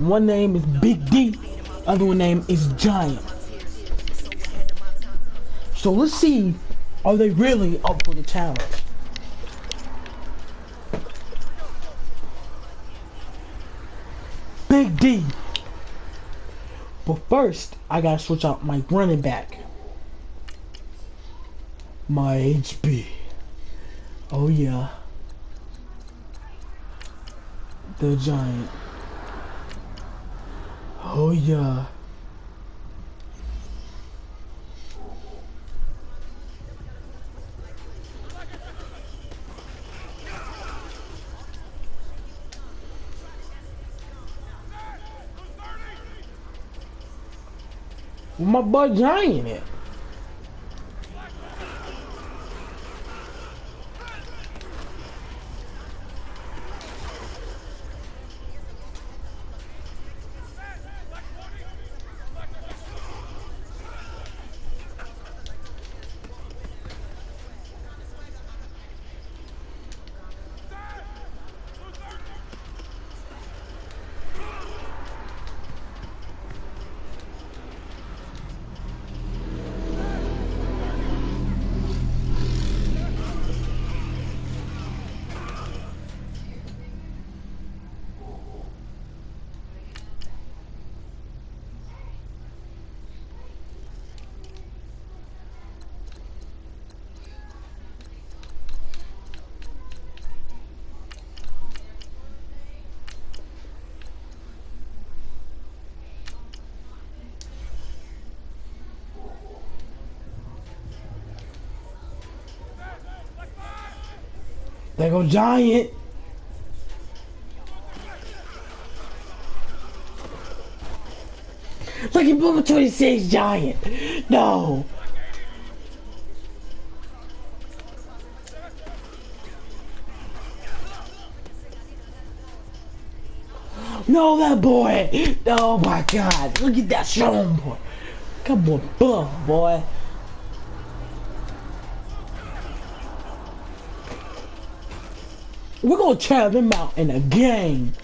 One name is Big D, other one name is Giant. So let's see, are they really up for the challenge? Big D. But first, I gotta switch out my running back. My HB. Oh yeah. The Giant. Oh yeah. Where my boy Giant at? There go Giant. Look at number 26 Giant. No. No, that boy. Oh my God. Look at that strong boy. Come on, buff boy. We're gonna trap him out in a game.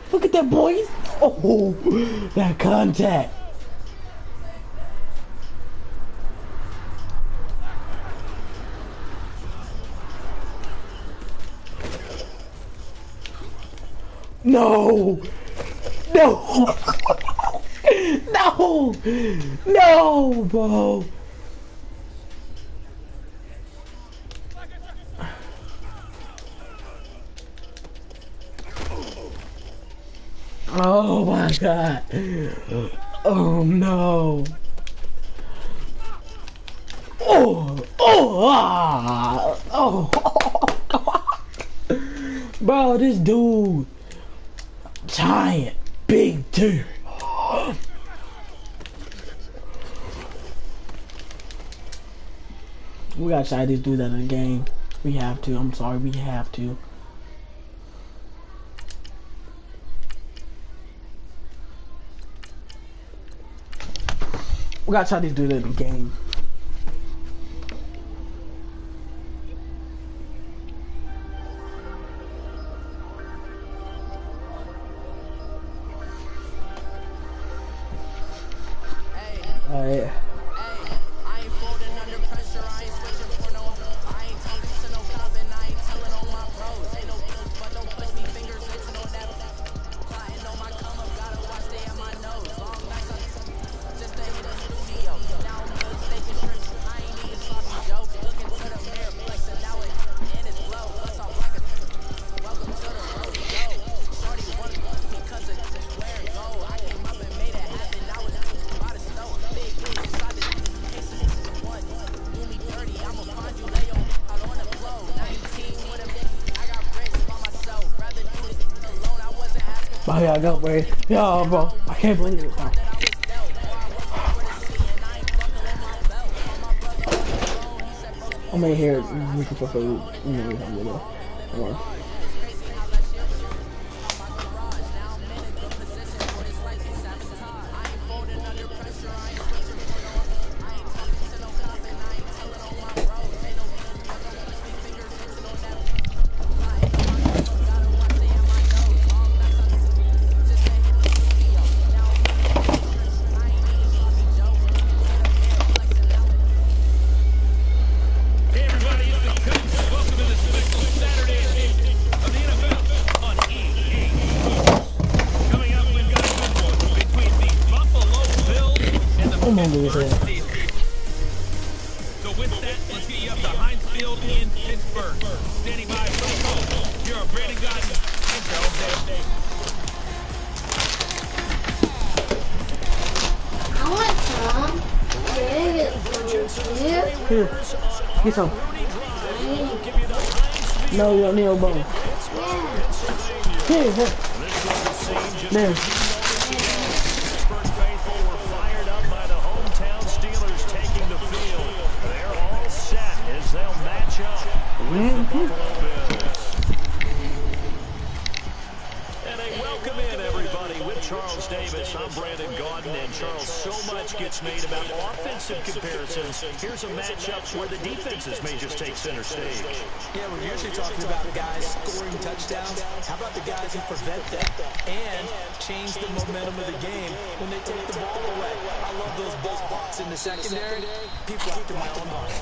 Look at that boy. Oh, that contact. No. No. No. No, bro. Oh my God. Oh no. Oh, oh, ah, oh. Bro, this dude, Giant, big dude. We gotta try to do that in the game. We have to. I'm sorry, we have to. We gotta try to do that in the game. Alright. Oh yeah, I got worried. Yo, bro, I can't believe it, bro. I'm in here looking for food. hungry as hell. So with that, let's get you up to Heinz Field in Pittsburgh. Standing by for the coach. You're a Brandon Gotton intro day. I want some. Here. Get some. No, you don't need no bone. Here. There. And a welcome in, everybody, with Charles Davis. I'm Brandon Gordon, and Charles, so much gets made about offensive comparisons. Here's a matchup where the defenses may just take center stage. Yeah, we're usually talking about guys scoring touchdowns. How about the guys who prevent that and change the momentum of the game when they take the ball away? I love those ball hawks in the secondary. People after my own heart.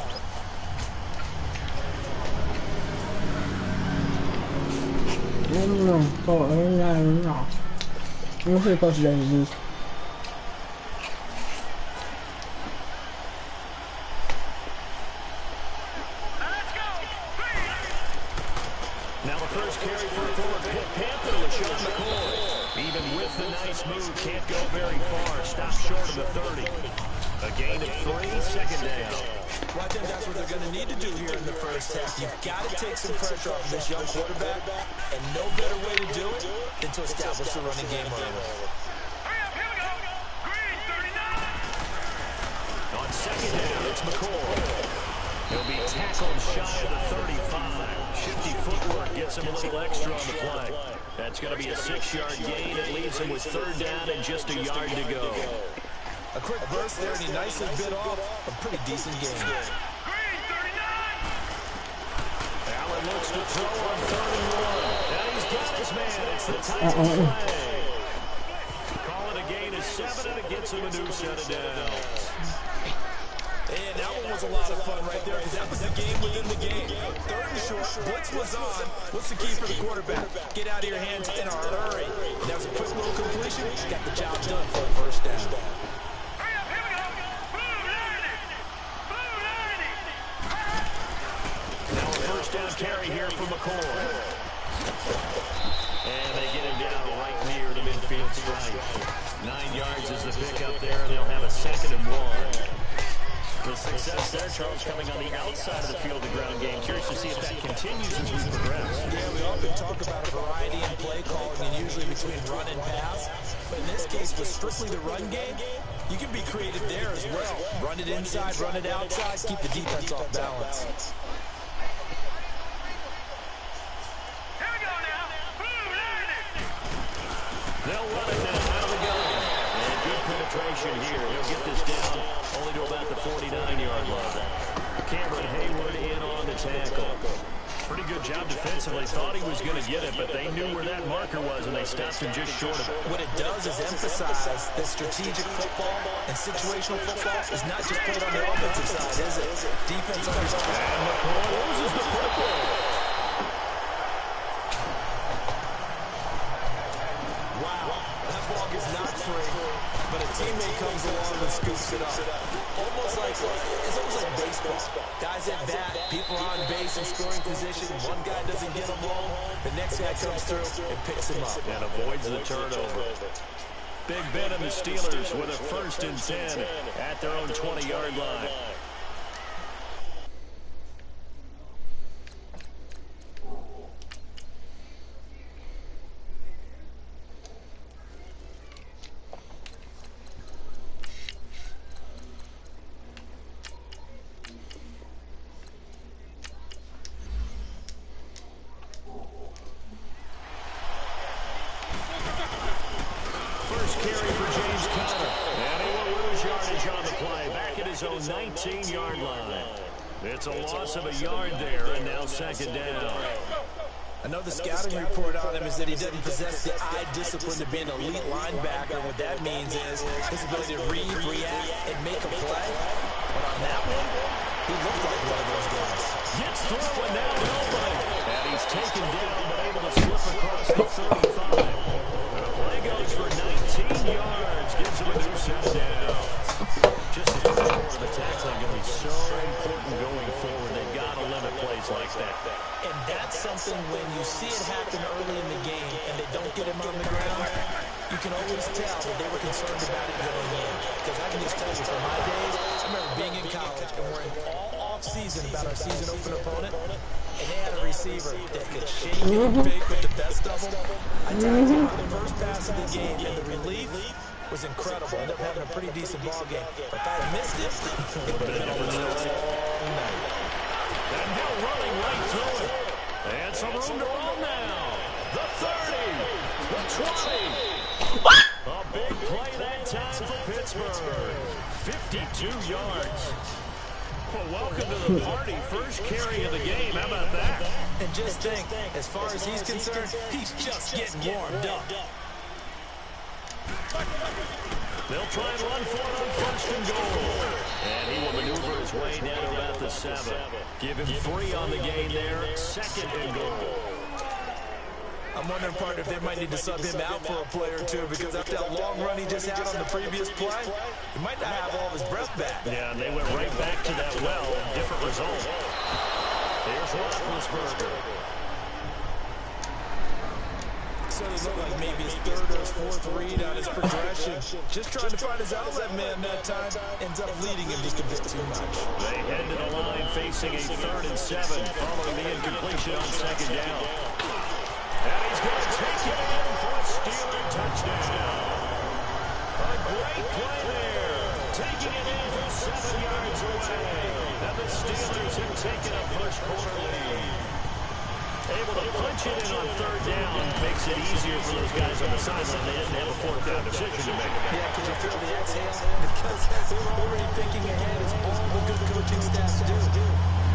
I'm pretty close to that. Now the first carry for the former Pitt Panther was Sean McCoy. Even with the nice move, can't go very far. Stop short of the 30. A gain of 3, second down. Well, I think that's what they're going to need to do here in the first half. You've got to take some pressure off of this young quarterback, and no better way to do it than to establish the running game early. On second down, it's McCoy. He'll be tackled shy of the 35. Shifty footwork gets him a little extra on the play. That's going to be a 6-yard gain. It leaves him with third down and just a yard to go. A quick burst there, and he nicely bit off a pretty decent game. Allen looks to throw on 31. Now he's got his man. It's the tight play. Call it a gain of 7, and it gets him a new set of downs. And that one was a lot of fun right there, because that was the game within the game. Third and short, blitz was on. What's the key for the quarterback? Get out of your hands in a hurry. And that was a quick little completion. Got the job done for a first down. Now a first down carry here for McCoy. And they get him down right near the midfield stripe. 9 yards is the pickup there, and they'll have a 2nd and 1. The success there, Charles, coming on the outside of the field, the ground game. Curious to see if that continues as we progress. Yeah, we often talk about a variety in play calling, and usually between run and pass. But in this case, with strictly the run game, you can be creative there as well. Run it inside, run it outside, keep the defense off balance. They'll run it now out of the gun. And good penetration here. He'll get this down only to about the 49-yard line. Cameron Hayward in on the tackle. Pretty good job defensively. Thought he was going to get it, but they knew where that marker was, and they stopped him just short of it. What it does is emphasize that strategic football and situational football is not just played on the offensive side, is it? Defense understands. And McCoy loses the football. Wow, that ball gets knocked free, but a teammate comes along and scoops it up. It's almost like baseball. Guys at bat, people are on base in scoring position. One guy doesn't get them wrong, the next guy comes through and picks him up. And avoids the turnover. Big Ben and the Steelers with a 1st and 10 at their own 20-yard line. Carry for James Conner. And he will lose yardage on the play. Back at his own 19-yard line. It's a loss of a yard there, and now 2nd down. I know the scouting report on him is that he doesn't possess the eye discipline to be an elite linebacker. What that means is his ability to read, react, and make a play. But on that one, he looked like one of those guys. Gets through and now nobody. And he's taken down, but able to slip across the 35. The play goes for 19 yards. Gives him a new set down. Just that's something when you see it happen early in the game and they don't get him on the ground, you can always tell that they were concerned about it going in. Because I can just tell you from my days, I remember being in college and worrying all off-season about our season open opponent, and they had a receiver that could shake and fake with the best of them. I tagged him on the first pass of the game, and the relief was incredible. Ended up having a pretty decent ball game. But if I had missed it, it would have been a long night. And now running right through it. And some room to roll now. The 30. The 20. A big play that time for Pittsburgh. 52 yards. Well, welcome to the party. First carry of the game. How about that? And just think, as far as he's concerned, he's just getting warmed up. They'll try and run for it on first and goal. And he will maneuver his way down to about the 7. Give him 3 on the game there. Second and goal. I'm wondering, partner, if they might need to sub him out for a play or two, because after that long run he just had on the previous play, he might not have all of his breath back. Yeah, and they went right back to that well. Different result. Here's Roethlisberger. So it looked like maybe his third or his fourth read on his progression. Just trying to find his outlet man that time. Ends up leading him just a bit too much. They head to the line facing a 3rd and 7 following the incompletion on second down. And he's going to take it in for a Steeler touchdown. A great play there. Taking it in from 7 yards away. And the Steelers have taken a first quarter lead. Able to punch it in on 3rd down. Makes it easier for those guys on the sideline. They didn't have a 4th down decision to make. Yeah, because you feel the exhale, because they were already thinking ahead, as all the good coaching staffs do.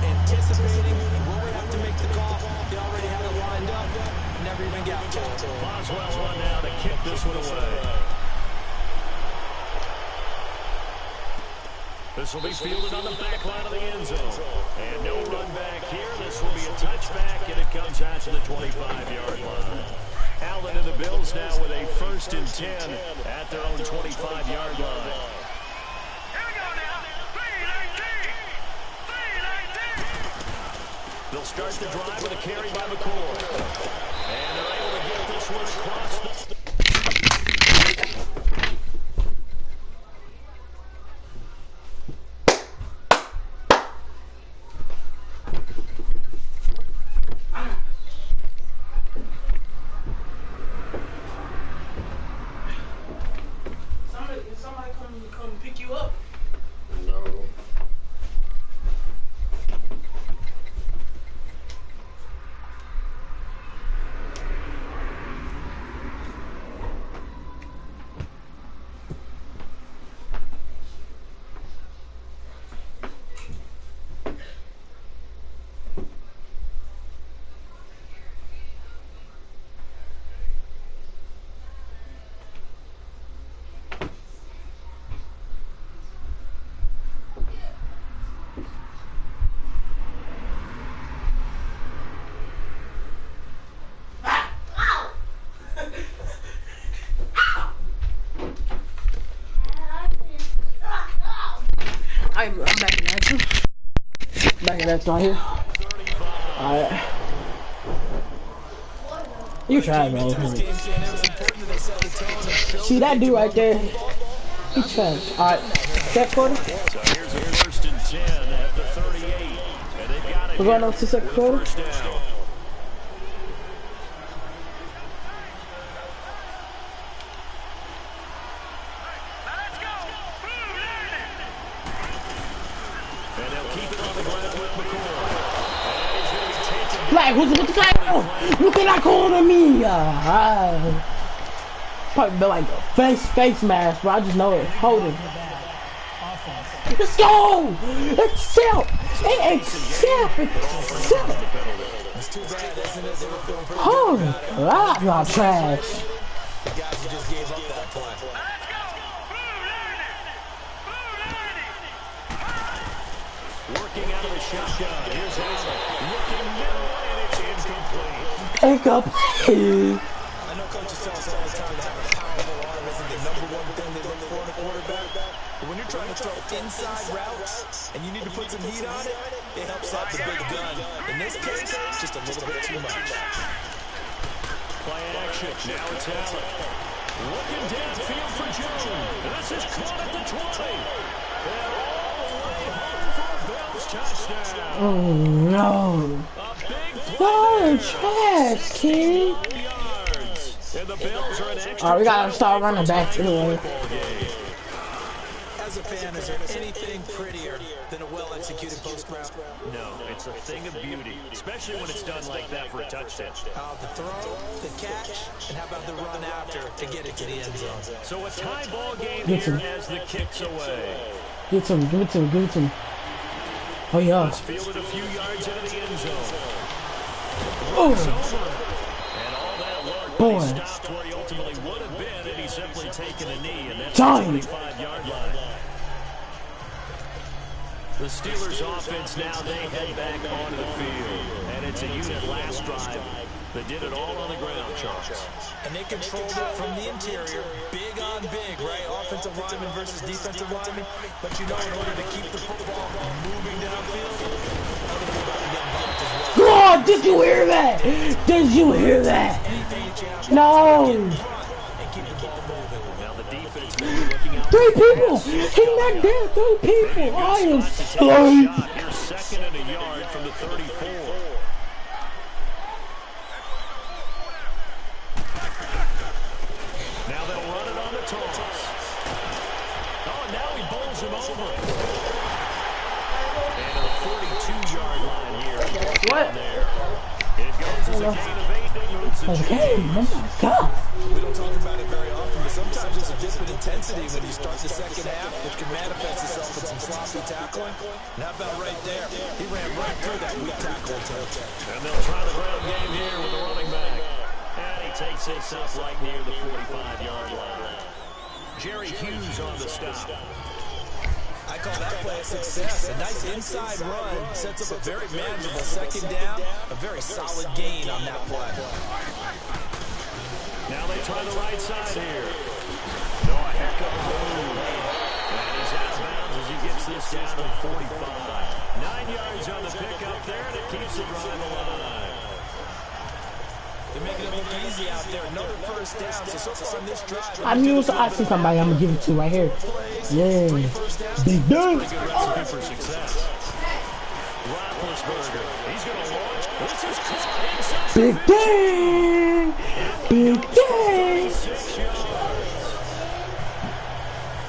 Anticipating, will we have to make the call? They already had it lined up. Never even got to it. Boswell's on now to kick this one away. This will be fielded on the back line of the end zone. And no run back here. This will be a touchback, and it comes out to the 25-yard line. Allen and the Bills now with a 1st and 10 at their own 25-yard line. They'll start the drive with a carry by McCoy. And they're able to get this one across the... Somebody come pick you up. No. I'm back in action. Back in action right here. Alright. You tried, man. See that dude right there? He tried. Alright. Second quarter? So here's a 1st and 10 at the 38. And they've got it. We're going on to second quarter? First down. Flag, what's the flag? You cannot call on me. Probably be like a face mask, but I just know it. Hold it. Let's go! Itself! Itself! It's too bad, isn't it? They were feeling pretty Holy good about it. crap, y'all trash. The guys who just gave up that play. Working out of the shotgun. Here's Allen. Looking middle, and it's incomplete. Incomplete. I know coaches tell us all the time that having a powerful arm isn't the #1 thing they look for in a quarterback. But when you're trying to throw inside routes and you need to put some heat on it, it helps have the big gun. In this case, just a little bit too much. Play action. Now it's Allen. Looking downfield for Jones. This is caught at the 20. And all the way home for a Bills touchdown. Oh no. A big Oh, trash, kid. And the Bills are an extra. Alright, we gotta start running back anyway. As a fan, is there anything prettier than a well-executed post route? No, it's a thing of beauty, especially when it's done like that for a touchdown. The throw, the catch, and how about the run after to get it to the end zone? So a tie ball game Get here him. as the kick's away. Get him, give it to him, give it to him. Oh yeah. It's fielded a few yards out of the end zone. Oh, And all that work, boy. he stopped where he ultimately would have been had he simply taken a knee, and that's Johnny. the 25-yard line. The Steelers offense now, they head back onto the field. And it's a unit last drive that did it all on the ground, Charles. And they controlled it from the interior, big on big, right? Offensive lineman versus defensive lineman. But you know, in order to keep the football moving downfield, God, did you hear that? Did you hear that? No. Now the defense may be looking out. 3 people. He knocked down 3 people. I am slow. You're second and a yard from the 34. Now they'll run it on the toss. Oh, now he bowls him over. And a 42-yard line here. What? There. It goes as a gain of 8. Okay, oh my God. we don't talk about it very often, but sometimes there's a dip in intensity when you start the second half, which can manifest itself with some sloppy tackling. And how about right there? He ran right through that weak tackle attempt. And they'll try the ground game here with the running back. And he takes this up right near the 45-yard line. Jerry Hughes on the stop. I call that play a success. A nice inside run sets up a very manageable second down, a very solid gain on that play. Now they try the right side here. No, a heck of a move. And he's out of bounds as he gets this down to 45. 9 yards on the pickup there, and it keeps the drive alive. They're making it look easy out there. Another first down. So far on this drive, I knew I see somebody I'm gonna give it to right here. Yeah. Big done. Good recipe for success. Roethlisberger, he's going to launch. This is caught inside. Big day. Big day. 6 yards.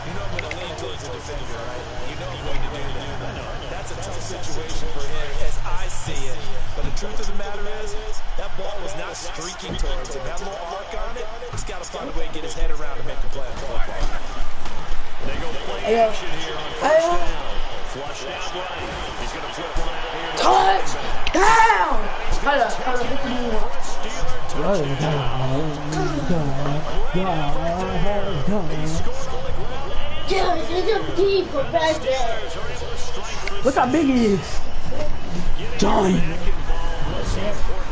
you know I'm going to lean towards the defender, right? You know I'm going to do that. That's a tough situation for him as I see it. But the truth of the matter is, that ball was not streaking towards him. That little arc on it, he's got to find a way to get his head around and make the play on the football. They go play action here on first down. Flushed out right. He's going to flip one out here. Touchdown. Look how big he is. Johnny.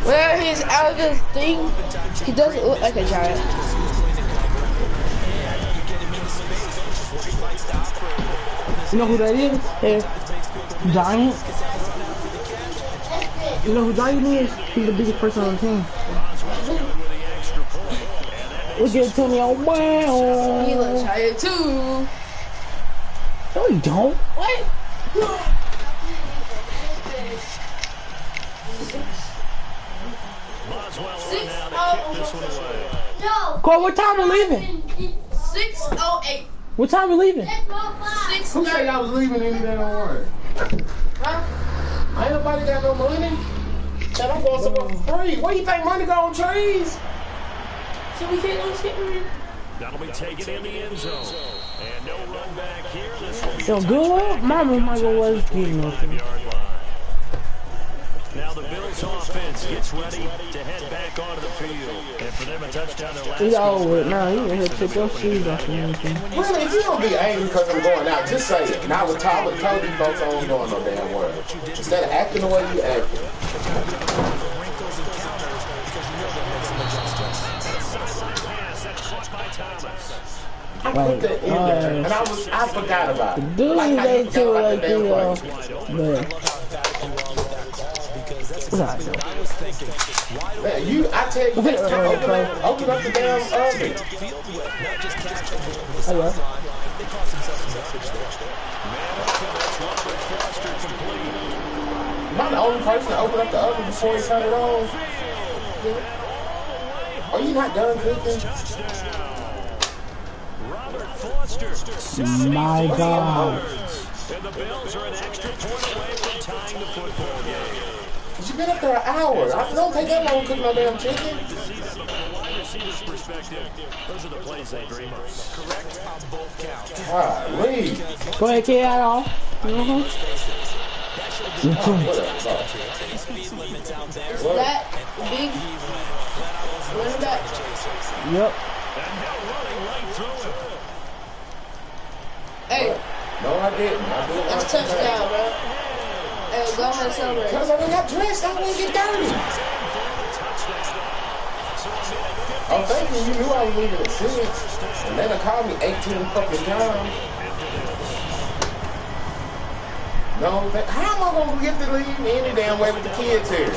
Where he's out of this thing, he doesn't look like a giant. You know who that is? Yeah. Giant. You know who Giant is? He's the biggest person on the team. Look at Tony on wow. He looks giant too. No, you don't. What? Cole, what time we leaving? 6:08. What time we leaving? Who said 6:30. I was leaving any damn word? Huh? Ain't nobody got no money. And I'm going somewhere for free. Where you think money go on trees? So we can't go skip around. That'll be taken in the end zone. And no run back here. This will be Yo, good. Mama might go was getting up. 5-yard line. Now the Bills offense gets ready to head back onto the field. And for them a touchdown their last He's game. over it now. He gonna take your shoes off and everything. Really, if you don't be angry because I'm going out, just say it. Now with Tyler told these folks I don't going no damn word. Instead of acting the way you acting. Wrinkles and counters because you know that makes some adjustments. Sideline pass, that's caught by Thomas. I put that in there, and I forgot about it. Dude, Like how they you too forgot like about the damn you. play. But I love how emphatic he I was thinking, why do Man, I tell you, next time open up the damn oven. field with, not just catch the ball over the sideline. They cost themselves some yardage there. Man open, that's Robert Foster complete. Am I the only person to open up the oven before he turn it on? Are you not done cooking? Robert Foster, 74 My God. yards. And the Bills are an extra point away from tying the football game. You've been up there an hour. I don't take that long to cook no damn chicken. To see that from a wide receiver's perspective, those are the plays they dream of. Correct on both counts. Golly. Go ahead, kid, at all. Speed limits out there. That big running back. Yep. And now running right through him. Hey, No, I didn't. that's a touchdown, bro. Hey, go ahead and celebrate. Because I got dressed, I wouldn't get dirty. Oh, thank you. You knew I was leaving at 6. And then they called me 18 fucking times. No, how am I going to get to leave any damn way with the kids here?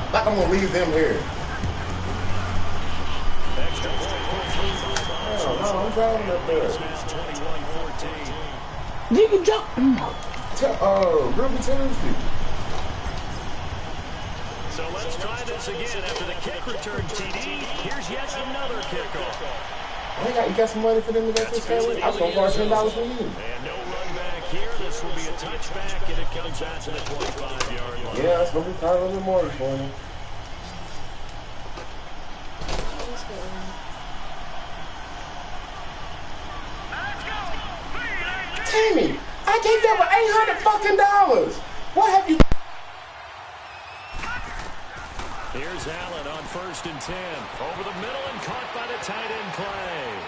Like I'm going to leave them here. Hell no, I'm driving up there. You can jump. Ruby Tuesday. So let's try this again after the kick return TD. Here's yet another kickoff. You got some money for them to get this family? I was going to borrow $10 from you. And no run back here. This will be a touchback, and it comes out to the 25-yard line. Yeah, that's going to be probably a little more for you. Tammy, I gave them $800 fucking dollars. What have you? Here's Allen on 1st and 10. Over the middle and caught by the tight end Clay.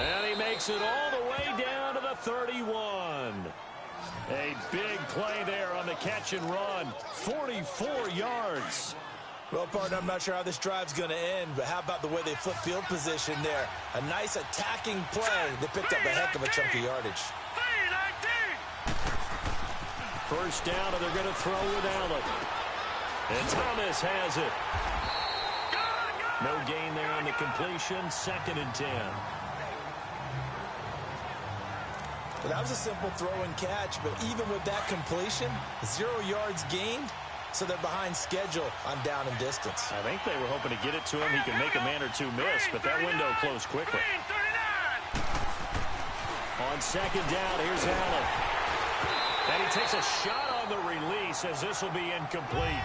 And he makes it all the way down to the 31. A big play there on the catch and run. 44 yards. Well, partner, I'm not sure how this drive's going to end, but how about the way they flip field position there? A nice attacking play. They picked up a heck of a chunk of yardage. First down, and they're going to throw with Allen. And Thomas has it. No gain there on the completion. 2nd and 10. Well, that was a simple throw and catch, but even with that completion, 0 yards gained, so they're behind schedule on down and distance. I think they were hoping to get it to him. He could make a man or two miss, but that window closed quickly. On 2nd down, here's Allen. And he takes a shot on the release as this will be incomplete.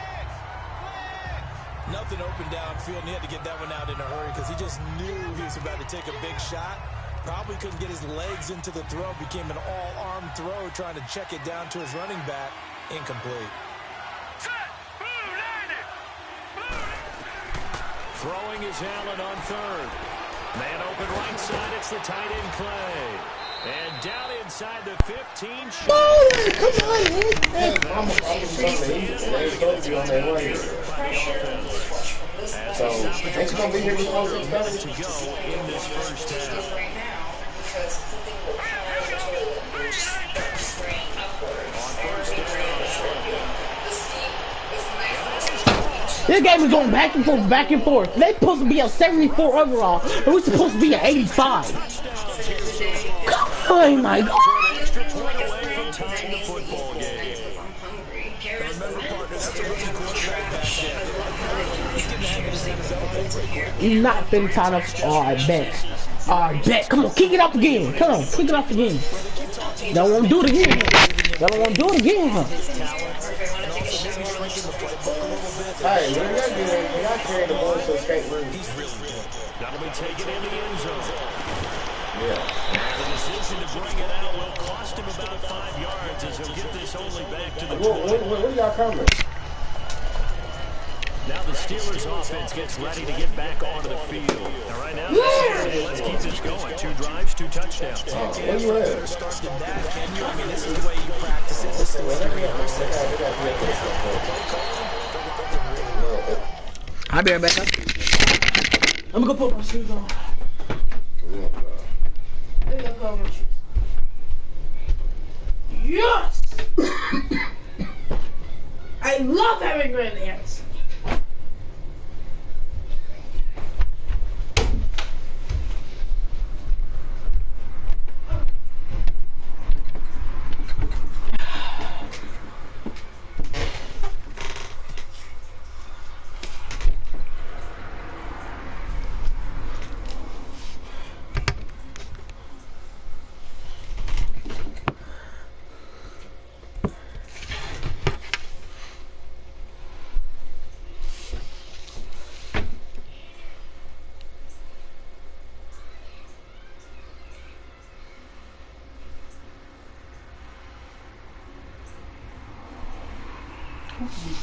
Nothing open downfield, and he had to get that one out in a hurry because he just knew he was about to take a big shot. Probably couldn't get his legs into the throw. Became an all-arm throw trying to check it down to his running back. Incomplete. Throwing is Allen on 3rd. Man open right side. It's the tight end Clay. And down inside the 15. Come on, I'm supposed to be on their way. So, ain't you going to be here before 6:30? To go in this first half. This game is going back and forth, back and forth. They're supposed to be a 74 overall, and we're supposed to be an 85. Oh my God. Extra point away from tying the football game. Remember, partner, that's a rookie quarterback back there. He's getting the hang of his NFL. You're not finna tie up. Oh, I bet. Oh, I bet. Come on, kick it up again. Come on, kick it up again. Don't want to do it again. Don't want to do it again, huh? Hey, we're not doing it. We're not carrying the ball to escape room. He's really good. That'll be taken in the end zone. Yeah. The decision to bring it out will cost him about 5 yards as he'll get this only back to the 20. Where y'all coming? Now the Steelers offense gets ready to get back onto the field. Now right now, let's keep this going. 2 drives, 2 touchdowns. Where you at? Start than that, can you? I mean, this is the way you practice it. This is the way you rehearse it. I'll be right back up. I'm gonna go put my shoes on. Yes! They love having red ants.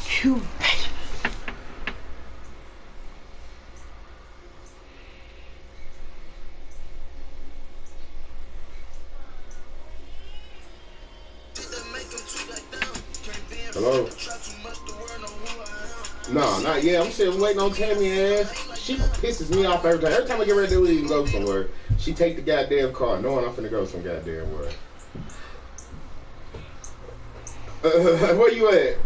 Cute. Hello? No, not yet. I'm still waiting on Tammy ass. She pisses me off every time. Every time I get ready to leave and go somewhere, she take the goddamn car knowing I'm finna go some goddamn where. Where you at?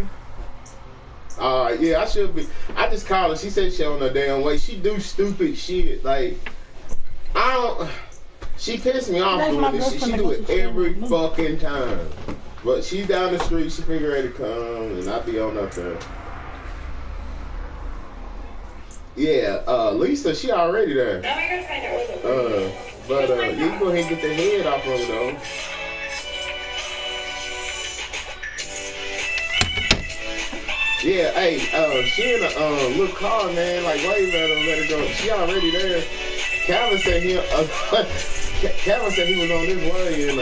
Yeah, I should be. I just called her. She said she on her damn way. She do stupid shit. Like, I don't. She pissed me off doing this shit. She do it every fucking time. But she's down the street. She figure ready to come, and I be on up there. Yeah, Lisa, she already there. Now I gotta find out where the but you can go ahead and get the head off of her though. Yeah, hey, she in a little car, man, like wave at her, let her go. She already there. Calvin said Calvin said he was on his way, and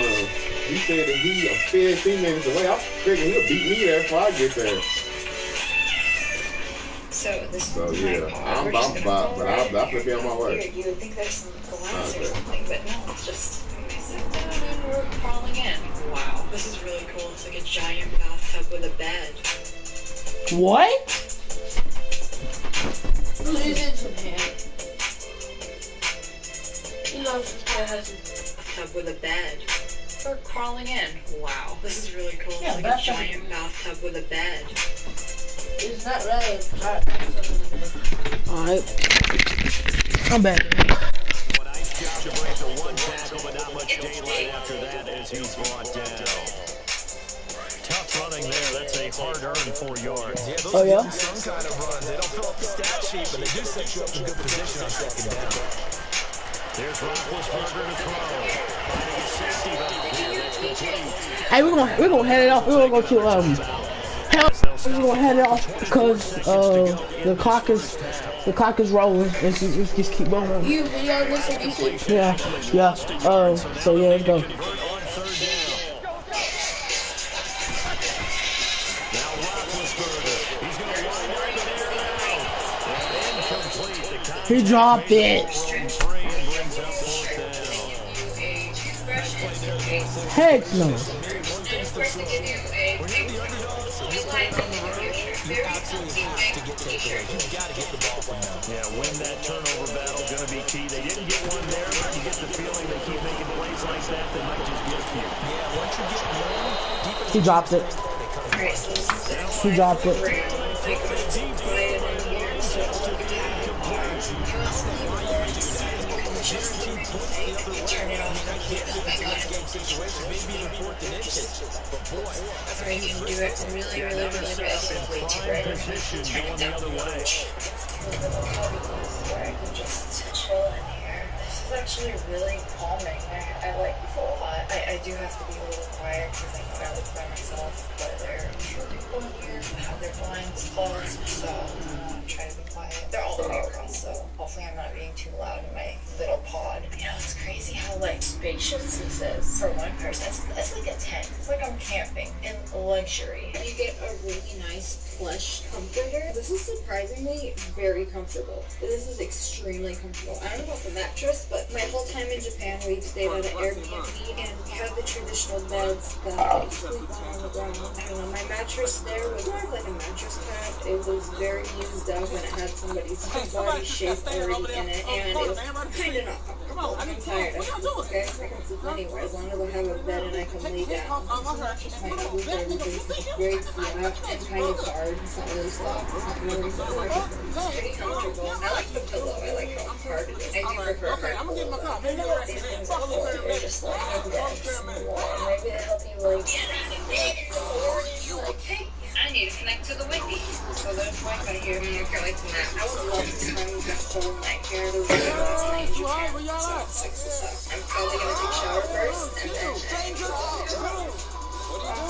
he said that he 15 minutes away. I'm figuring he'll beat me there before I get there. So yeah, I'm about, but I'll definitely be on my way. You would think there's some glass or something, but no, it's just. I sat down and we're crawling in. Wow, this is really cool. It's like a giant bathtub with a bed. What? Please into him. He loves this guy has a Bathtub with a bed. We're crawling in. Wow, this is really cool. Yeah, it's like a giant bathtub with a bed. It's not really. Alright. I'm back. Nice job to break the one tackle, but not much daylight after that as he's brought down. Tough running there. That's a hard-earned 4 yards. Yeah, those Oh, yeah? are some kind of runs. They don't fill up the stat sheet, but they do set you up in good position on second down. There's Roethlisberger to throw. Finding a safety valve here. That's complete. Hey, we're gonna head it off. We're gonna go to we're gonna head it off because the clock is rolling. Let's just keep going. You video this. Yeah. So yeah, let's go. He dropped it. Heck no. Yeah, win that turnover battle going to be key. They didn't get one there, but you get the feeling they keep making plays like that that might just get a few. Yeah, once you get one, He dropped it. He dropped it. Sorry, you can do it really, really, really basically to right. Turn it down the other way. I can just chill in here. This is actually really calming. I like this a lot. I do have to be a little quiet because I know I live by myself, but there are people in here who have their blinds closed, so I'm trying to be quiet. They're all the way across, so hopefully I'm not being too loud in my little pod. You know, it's crazy how like spacious this is for one person. It's like a tent. It's like I'm camping in luxury. And you get a really nice plush comforter this is surprisingly very comfortable. This is extremely comfortable. I don't know about the mattress, but my whole time in Japan, we stayed at an Airbnb, and we had the traditional beds that you sleep on the ground. I don't know, my mattress there was more of like a mattress pad. It was very used up, and it had somebody's body shape already in it, and it was kind of not comfortable. I'm tired. I sleep, okay? I can sleep anywhere as long as I have a bed and I can lay down. Just my elbows are everything. It's very flat and kind of hard. It's not really soft. It's not really soft. It's pretty comfortable. I like the pillow. I like how hard it is. I do prefer hard pillow. These things are cold. They're just like nice and warm. Maybe they help you like hey, I need to connect to the Wi-Fi. So there's Wi-Fi here. I can't wait to nap. I would love to come that cold night here. There was a last night in Japan. So it's 6 o'clock. I'm probably going to take a shower first and then off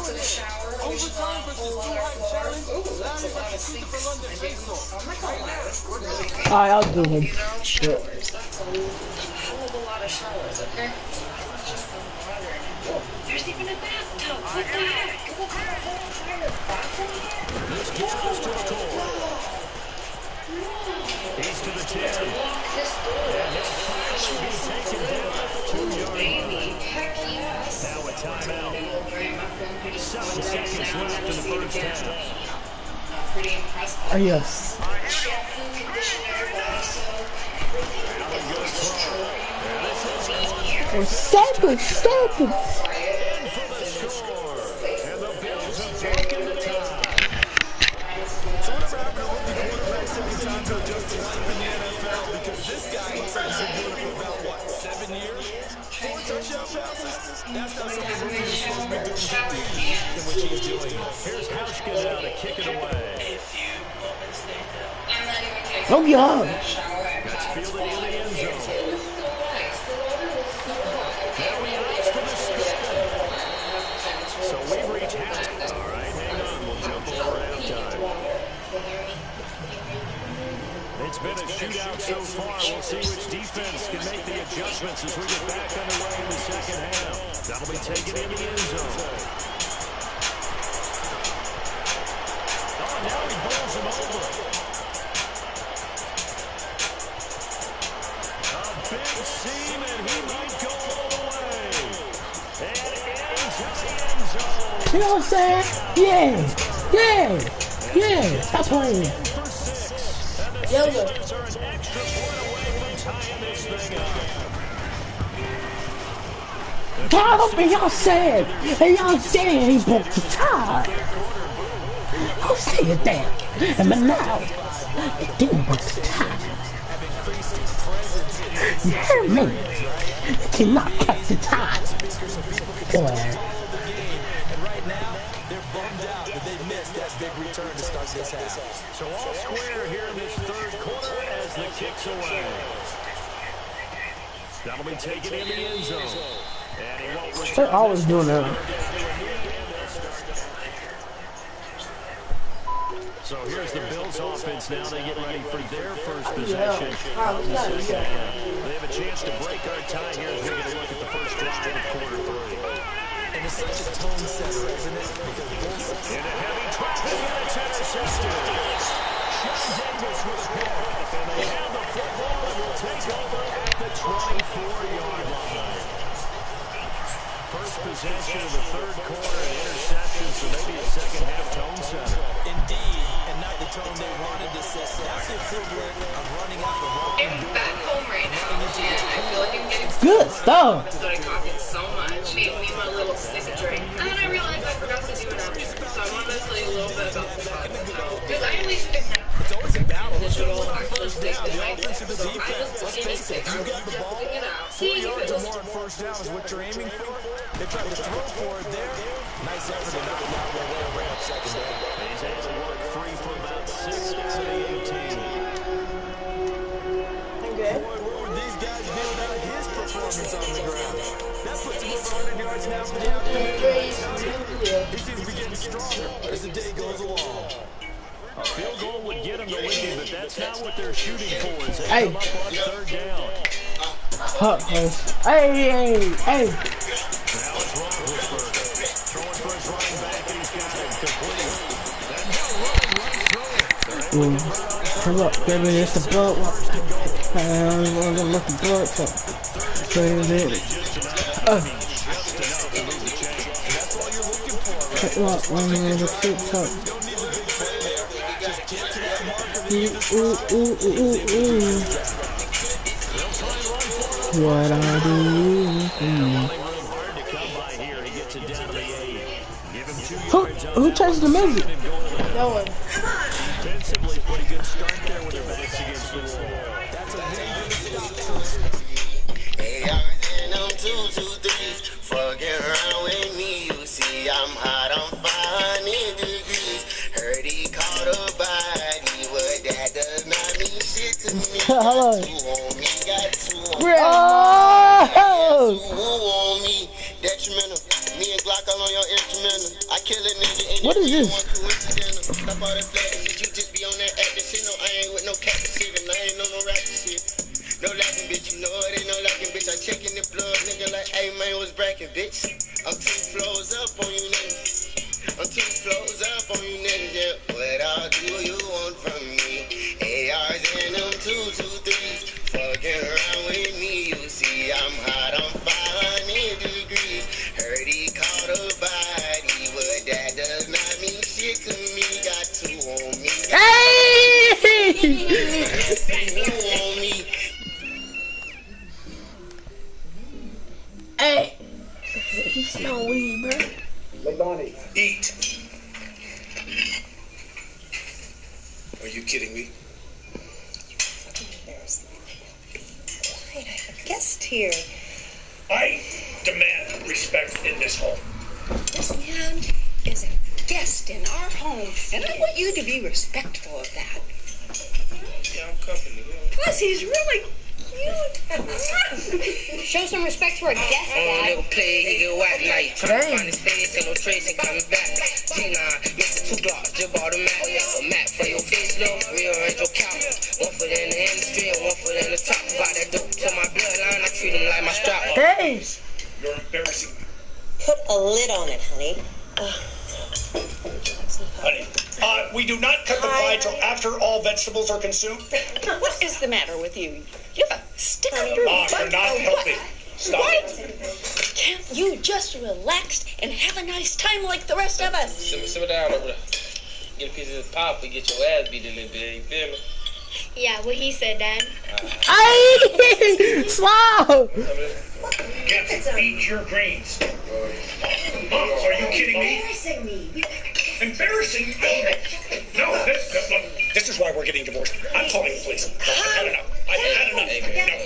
to the shower. There's a whole other floor. Ooh, that's a lot of sinks. I didn't. Oh my god, wow, that's really great. Alright, I'll do him. These are all showers. That's a hell of a lot of showers, okay? It's just some water in it. Whoa, there's even a bathtub. What the heck? Look at the whole entire bathroom here. This gets to the core. He's to the 10. Lock this door. And he'll finally be taken down at the 2-yard line. Baby, heck yes. Now a timeout. 7 seconds left in the first half. Pretty impressed. Oh, yes. Shampoo, conditioner, body soap, everything. It looks Oh, seconds. In for the score. And the Bills have broken the tie. So whatever happened to rookie quarterbacks every time to adjust to life in the NFL? Because this guy looks like he's been doing it for about, what, 7 years? 4 touchdown passes? That's not something rookies are supposed to be doing than what he's doing. Here's Hauschka now to kick it away. Oh, yeah. That's fielded in the end zone. Now he opts for the spin. So we've reached half. All right, hang on. We'll jump over halftime. It's been a shootout so far. We'll see which defense can make the adjustments as we get back underway in the second half. That'll be taken in the end zone. Oh, now he bowls him over. A big seam, and he might go all the way. And into the end zone. You know what I'm saying? Yeah. Stop playing. Yoga. Are an extra point away from tying this thing up. God, up and y'all said he broke the tie. Who said that? And but now, it didn't break the tie. You heard me? You cannot cut the tie. Boy. And right now, they're bummed out that they missed that big return to start this half. So all square here in this third quarter as the kick's away. That'll be taken in the end zone. And he won't return. They're always doing that. So here's the Bills offense now. They get ready for their first possession of the second half. They have a chance to break our tie here as we get a look at the first drive of quarter 3. And it's such a tone setter, isn't it? Because both sides... Into heavy traffic, and it's intercepted. Sean Davis with a pick, and they have the football and will take over at the 24-yard line. First possession of the third quarter, an interception, so maybe a second-half tone setter. Indeed, and not the tone they wanted to set. That's the equivalent of running out the wrong I'm back home right now, and I feel like I'm getting Good stuff. I started talking so much. Made me my little stick of drink. And then I realized I forgot to do an outro. So I wanted to tell you a little bit about the podcast. Because I at least didn't have It's always a battle. digital actual stick The that I did. offense or the So I defense. was Let's guinea face it. pig. I You was got the ball. testing it out. 4 yards or more on first down is what you're aiming for. They tried to throw for it there. Nice effort to knock it down while they ran up second down. He's able to work free for about 6 out of the 18. Okay. Boy, where would these guys be without his performance on the ground? That puts him over 100 yards now for the afternoon. He seems to be getting stronger as the day goes along. A field goal would get him the lead, but that's not what they're shooting for as they Hey. come up on third down. Hey. Now it's Roethlisberger throwing for his running back, and he's got it complete. And they'll run right through it. They're Come up, baby, it's the blood. I'm gonna look at blood. What I do. Who touched the music? No one. Defensively, pretty good start there with their backs against the wall. That's a fucking around with me, you see I'm hot, I'm fine in degrees. Heard he caught a body, but that does not mean shit to me. Hello. Got two on me, got two on me. Who on me? Detrimental. Me and Glock all on your instrumental. I kill a nigga. What is this? Stop all that flagging shit, you just be on that acting shit. No, I ain't with no cat shit, and I ain't on no rapping shit. No laughing, bitch, you know it ain't no laughing, bitch. I checking the blood, nigga, like, hey, man, was bracking, bitch. I'm 2 flows up on you niggas. I'm 2 flows up on you niggas, yeah. What all do you want from me? ARs and them 223s. Fucking around with me, you see I'm hot, I'm 500 degrees. Heard he caught a body, but that does not mean shit to me. Got 2 on me. Hey! Who on me? Hey, he smell weed, bro. Labani, eat. Are you kidding me? Wait, I guessed here. I demand respect in this home. This man is a guest in our home, and I want you to be respectful of that. Yeah, I'm company. Plus, he's really cute. Show some respect for a guest, Dad. Little play, he get white night. Trying to find his face, ain't no trace, ain't coming back. G9, Mr. 2 Glocks, jib all the Mac. A Mac for your face, low, rearrange your count. 1 foot in the industry and 1 foot in the top. Got that dope to my bloodline, I treat him like my strap. Hey! You're embarrassing me. Put a lid on it, honey. Honey, we do not cut the pie till after all vegetables are consumed. What is the matter with you? You have a stick up your butt. You're not or healthy. what? Stop What? it. Can't you just relax and have a nice time like the rest of us? Simmer down over there. Get a piece of this pop and get your ass beat a little bit, you feel me? Yeah, what he said, Dad. Hey! Slow! Get eat your greens. Mom, are you kidding me? Embarrassing me. Embarrassing? No, this is why we're getting divorced. I'm calling the police. I've had enough. I've had enough.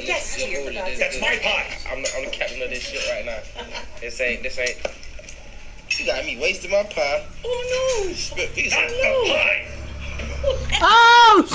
Yes, dear. That's my pie. I'm the captain of this shit right now. This ain't. You got me wasting my pie. Oh, no. Not the pie. Oh!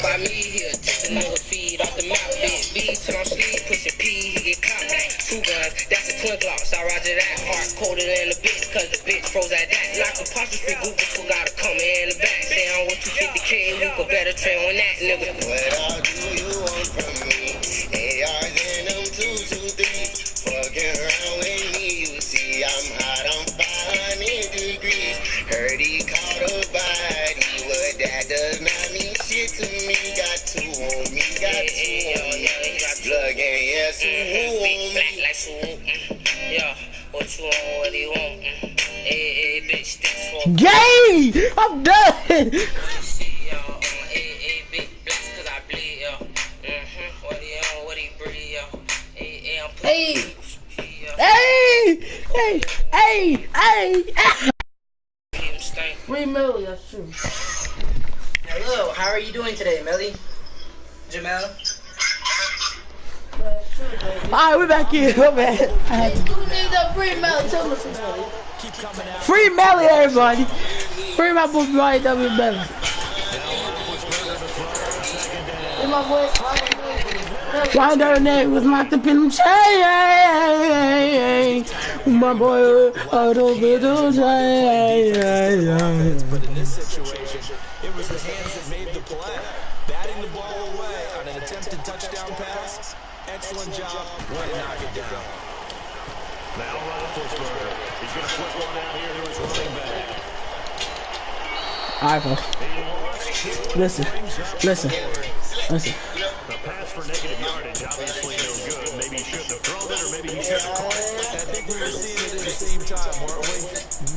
By me here, just another feed off the mouth. Big B till I'm sleep, pushing P, he get caught. 2 guns, that's a twin Glocks. I roger that hard, colder than the bitch, cause the bitch froze at that. Like a apostrophe group, who gotta come in the back. Say I'm with 250K, we could better train on that, nigga. What all do you want from me? ARs and them 223s. Fucking around with me, you see I'm hot, I'm 500 degrees. Heard he caught a body, but that does not mean shit to me. Got 2 on me, got 2 on me. Plug in, yes, who on me? Black like swoop, yeah. What you want, what do you want? Hey, bitch, this for Gay! I'm done! see, y'all. Hey, big blacks, cause I bleed, yo. What do you want, what do you breathe, yo? Hey, I'm Hey! Hey! 3 million, that's true. Hello, how are you doing today, Melly? Jamel? Alright, we're back here. We're back. Who needs a 3 million? Tell me somebody. Free Melly, everybody. Free my boy, right W Melly. Hey, my boy. Why their name was locked up in them chains. My boy, I don't get those chains. But in this situation, it was the hands that made the play. Batting the ball away on an attempted touchdown pass. Excellent job. Way to knock it down. Now Roethlisberger. He's going to flip one out here to his running back. Alright, folks. He lost Listen. The pass for negative yardage, obviously no good. Maybe he shouldn't have thrown it, or maybe he should have caught it. I think we were seeing it at the same time, weren't we?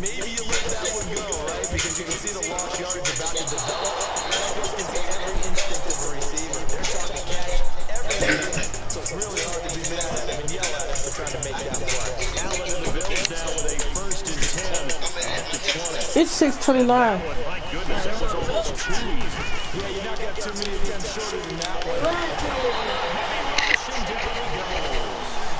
Maybe you let that one go, right? Because you can see the lost yardage about to develop. Offense can see every instinct of a receiver. They're trying to catch everything. So it's really hard to be mad at him and yell at him for trying to make that play. Allen and the Bills now with a 1st and 10 at the 20. It's 6:29. My goodness, that was almost too easy. Yeah, you're not going to have too many attempts shorter than that one.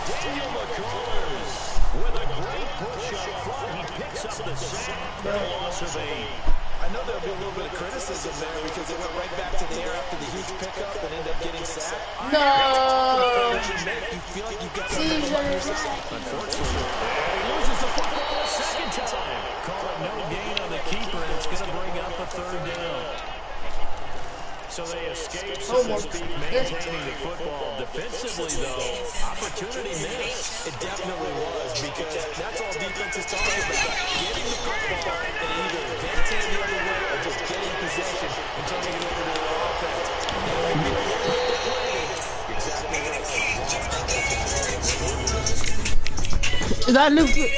Daniel McCullers with a great push up front. He picks up the sack for a loss of 8. I know there'll be a little bit of criticism there because it went right back to the air after the huge pickup and ended up getting sacked. No. You feel like you've got to Unfortunately, he loses the football a second time. Call it no gain on the keeper, and it's going to bring up a 3rd down. So they escape, so to speak, maintaining the football. Defensively, though, opportunity missed. It definitely was, because that's all defense is talking about. Getting the football and either advancing the other way or just getting possession and turning it over to their offense.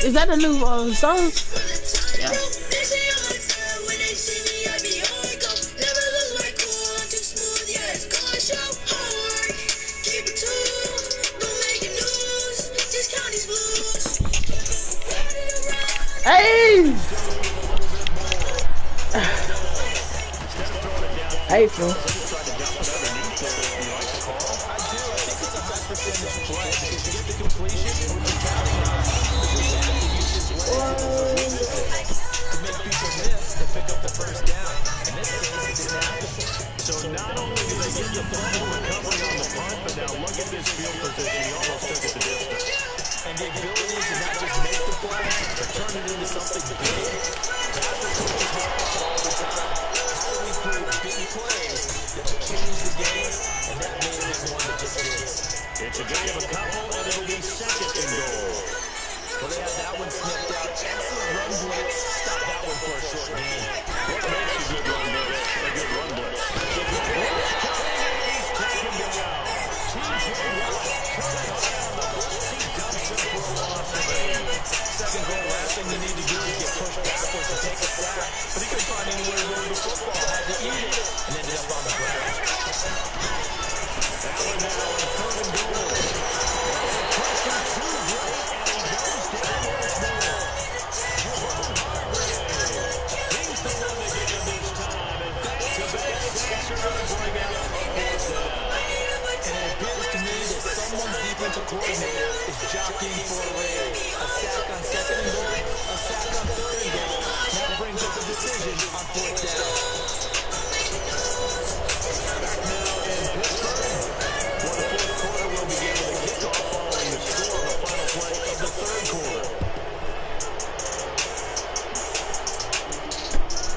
Is that a new song? Yeah. Hey! Hey, Phil. So not only did they get the fumble recovery on the punt, but now look at this field position. He almost took it the distance. And the ability to not just make the play, but turn it into something big. That's what coaches talk all the time. How do we create big plays that will change the game? And that may have been one that just did. It's a gain of a couple, and it'll be 2nd and goal. Well, they had that one snipped out. Excellent run blitz. Stop that one for a short gain. What makes a good run blitz? A good run blitz. He's taken down. T.J. Watt coming around the blitz. He dumps him for a loss of 8. Second goal, last thing you need to do is get pushed backwards to take a sack. But he couldn't find anywhere to move the football. Had to eat it and ended up on the ground. Allen now on 3rd and goal. Pressure too great, and he goes down once more. Javon Hargrave. He's the one to get him this time, and back-to-back sacks are going to bring out a 4th down. And it appears to me that someone's defensive coordinator is jockeying for a raise. A sack on 2nd and goal, a sack on 3rd and goal. That brings up a decision on 4th down. Back now in Pittsburgh. For the 4th quarter, we'll begin with a kickoff following the score on the final play of the 3rd quarter.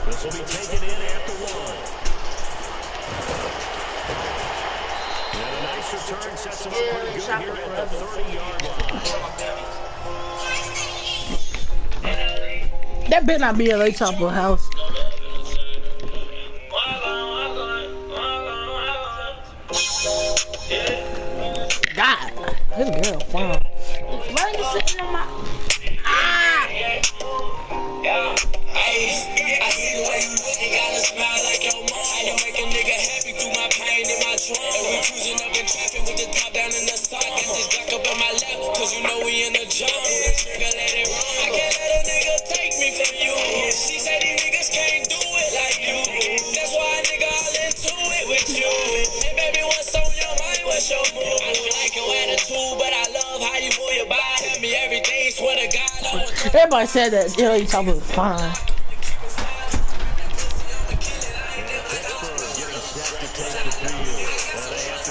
This will be taken in after 1. And a nice return sets him up pretty good here at the 30-yard line. That better not be a late top of house. God, this girl, wow. Why are you sitting on my... Ah! Yeah, I see the way you look, you gotta smile like your mom. How you make a nigga happy through my pain and my drum. And we cruising up in traffic with the top down in the sun. Got this Glock up on my lap, cause you know we in the jump. Nigga, let it run. I can't let a nigga take me from you. She say these niggas can't do it like you. That's why a nigga all into it with you. And baby, what's on your mind? What's your move? I don't like your attitude, but I love how you move your body. Tell me everything, swear to God, I want to. Everybody said that late top was fine.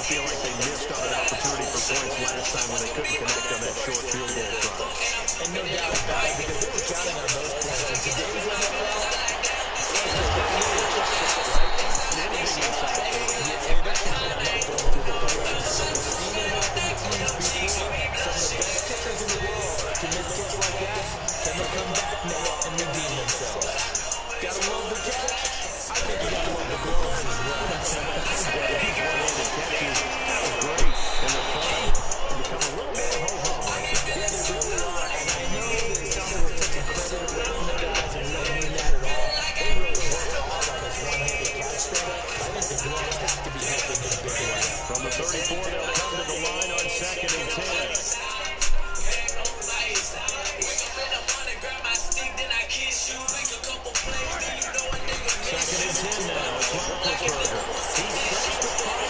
Feel like they missed on an opportunity for points last time when they couldn't connect on that short field goal try. And no doubt about it, because they were counting on those points. And today's NFL, anything inside 40. they're counting on that going through the playoffs. So we've seen it happen to teams before. Some of the best kickers in the world can miss kicks like that. Then they'll come back now and redeem themselves. Gotta love the catch. I think you gotta love the goal. 34, they'll come to the line on 2nd and 10. Second and 10 now. It's Roethlisberger. He starts to fire.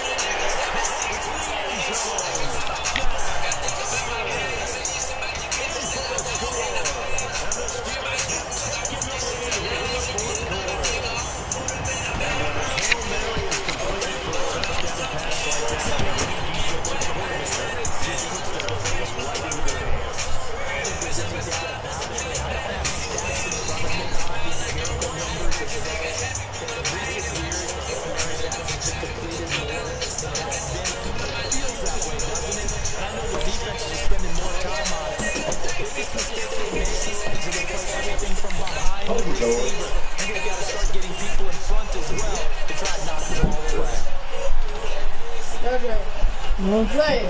One play.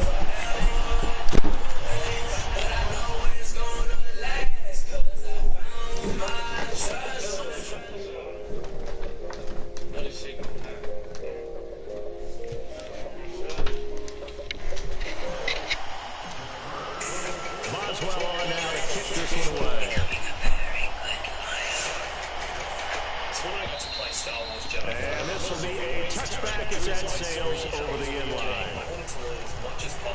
Boswell on now to kick this one away. And this will be a touchback as that sails over the end line.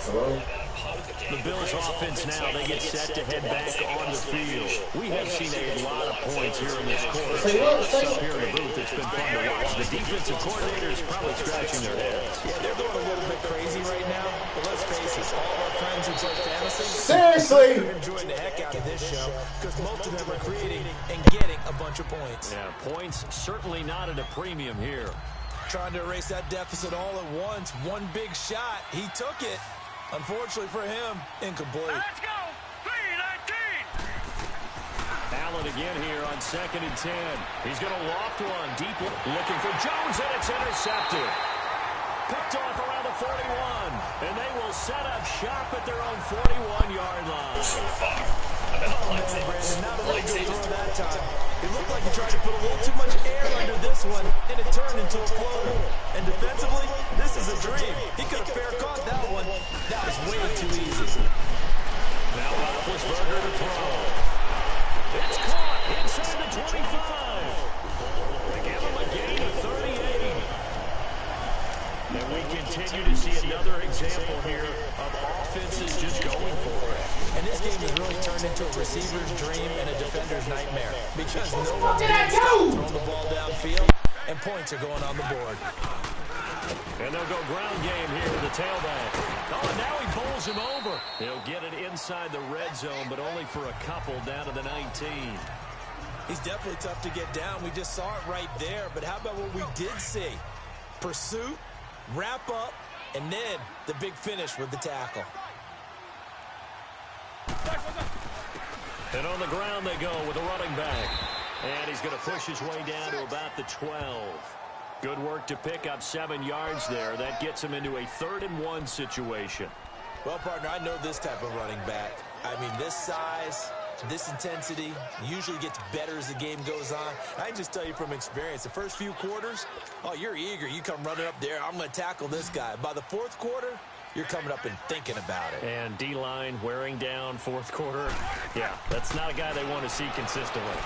The Bills offense now, they get set to head back on the field. We have seen a lot of points here in this quarter. Up here in the booth, it's been fun to watch. The defensive coordinator is probably scratching their heads. Yeah, they're going a little bit crazy right now. But let's face it, all of our friends who play fantasy, seriously, they're enjoying the heck out of this show because most of them are creating and getting a bunch of points. Yeah, points certainly not at a premium here. Trying to erase that deficit all at once. One big shot. He took it. Unfortunately for him, incomplete. Let's go. 3-19. Allen again here on 2nd and 10. He's going to loft one deep, looking for Jones, and it's intercepted. Picked off around the 41, and they will set up shop at their own 41-yard line. So far, Brandon, not a really good throw that time. It looked like he tried to put a little too much air under this one, and it turned into a floater. And defensively, this is a dream. He could have fair caught that one. That was way too easy. Now Roethlisberger to throw. It's caught inside the 25. They give him a gain of 38. And we continue to see another example here of offenses just going for it. And this game has really turned into a receiver's dream and a defender's nightmare because no one's going to stop throwing the ball downfield, and points are going on the board. And they'll go ground game here to the tailback. Oh, and now he bowls him over. He'll get it inside the red zone, but only for a couple down to the 19. He's definitely tough to get down. We just saw it right there, but how about what we did see? Pursuit, wrap up, and then the big finish with the tackle. And on the ground they go with a running back. And he's going to push his way down to about the 12. Good work to pick up 7 yards there. That gets him into a 3rd and 1 situation. Well, partner, I know this type of running back. I mean, this size, this intensity usually gets better as the game goes on. I can just tell you from experience, the first few quarters, oh, you're eager. You come running up there, I'm going to tackle this guy. By the 4th quarter, you're coming up and thinking about it. And D-line wearing down 4th quarter. Yeah, that's not a guy they want to see consistently.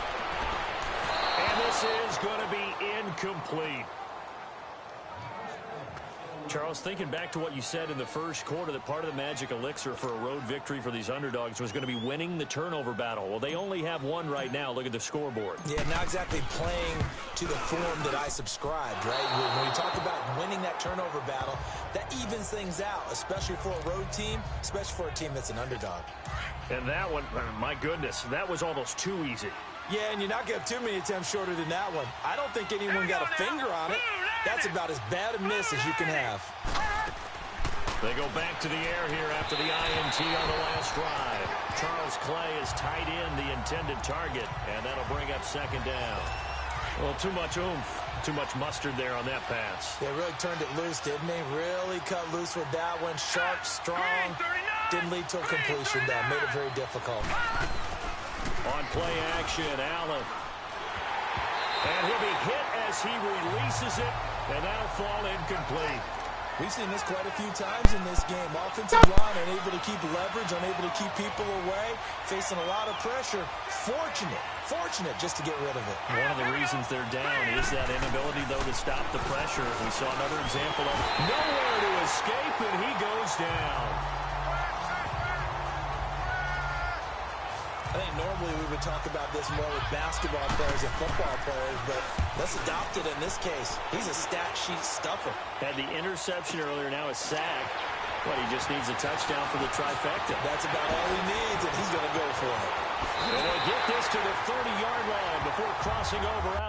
And this is going to be incomplete. Charles, thinking back to what you said in the first quarter, that part of the magic elixir for a road victory for these underdogs was going to be winning the turnover battle. Well, they only have one right now. Look at the scoreboard. Yeah, not exactly playing to the form that I subscribed, right? When we talk about winning that turnover battle, that evens things out, especially for a road team, especially for a team that's an underdog. And that one, my goodness, that was almost too easy. Yeah, and you're not going to have too many attempts shorter than that one. I don't think anyone got a finger on it. That's about as bad a miss as you can have. They go back to the air here after the INT on the last drive. Charles Clay has tied in the intended target, and that'll bring up 2nd down. Well, too much oomph, too much mustard there on that pass. They really turned it loose, didn't they? Really cut loose with that one. Sharp, strong. Didn't lead to a completion, though. Made it very difficult. On play action, Allen. And he'll be hit as he releases it, and that'll fall incomplete. We've seen this quite a few times in this game. Offensive line unable to keep leverage, unable to keep people away, facing a lot of pressure. Fortunate just to get rid of it. One of the reasons they're down is that inability, though, to stop the pressure. We saw another example of nowhere to escape, and he goes down. I think normally we would talk about this more with basketball players and football players, but let's adopt it in this case. He's a stat sheet stuffer. Had the interception earlier, now a sack. But he just needs a touchdown for the trifecta. That's about all he needs, and he's going to go for it. And they get this to the 30-yard line before crossing over out.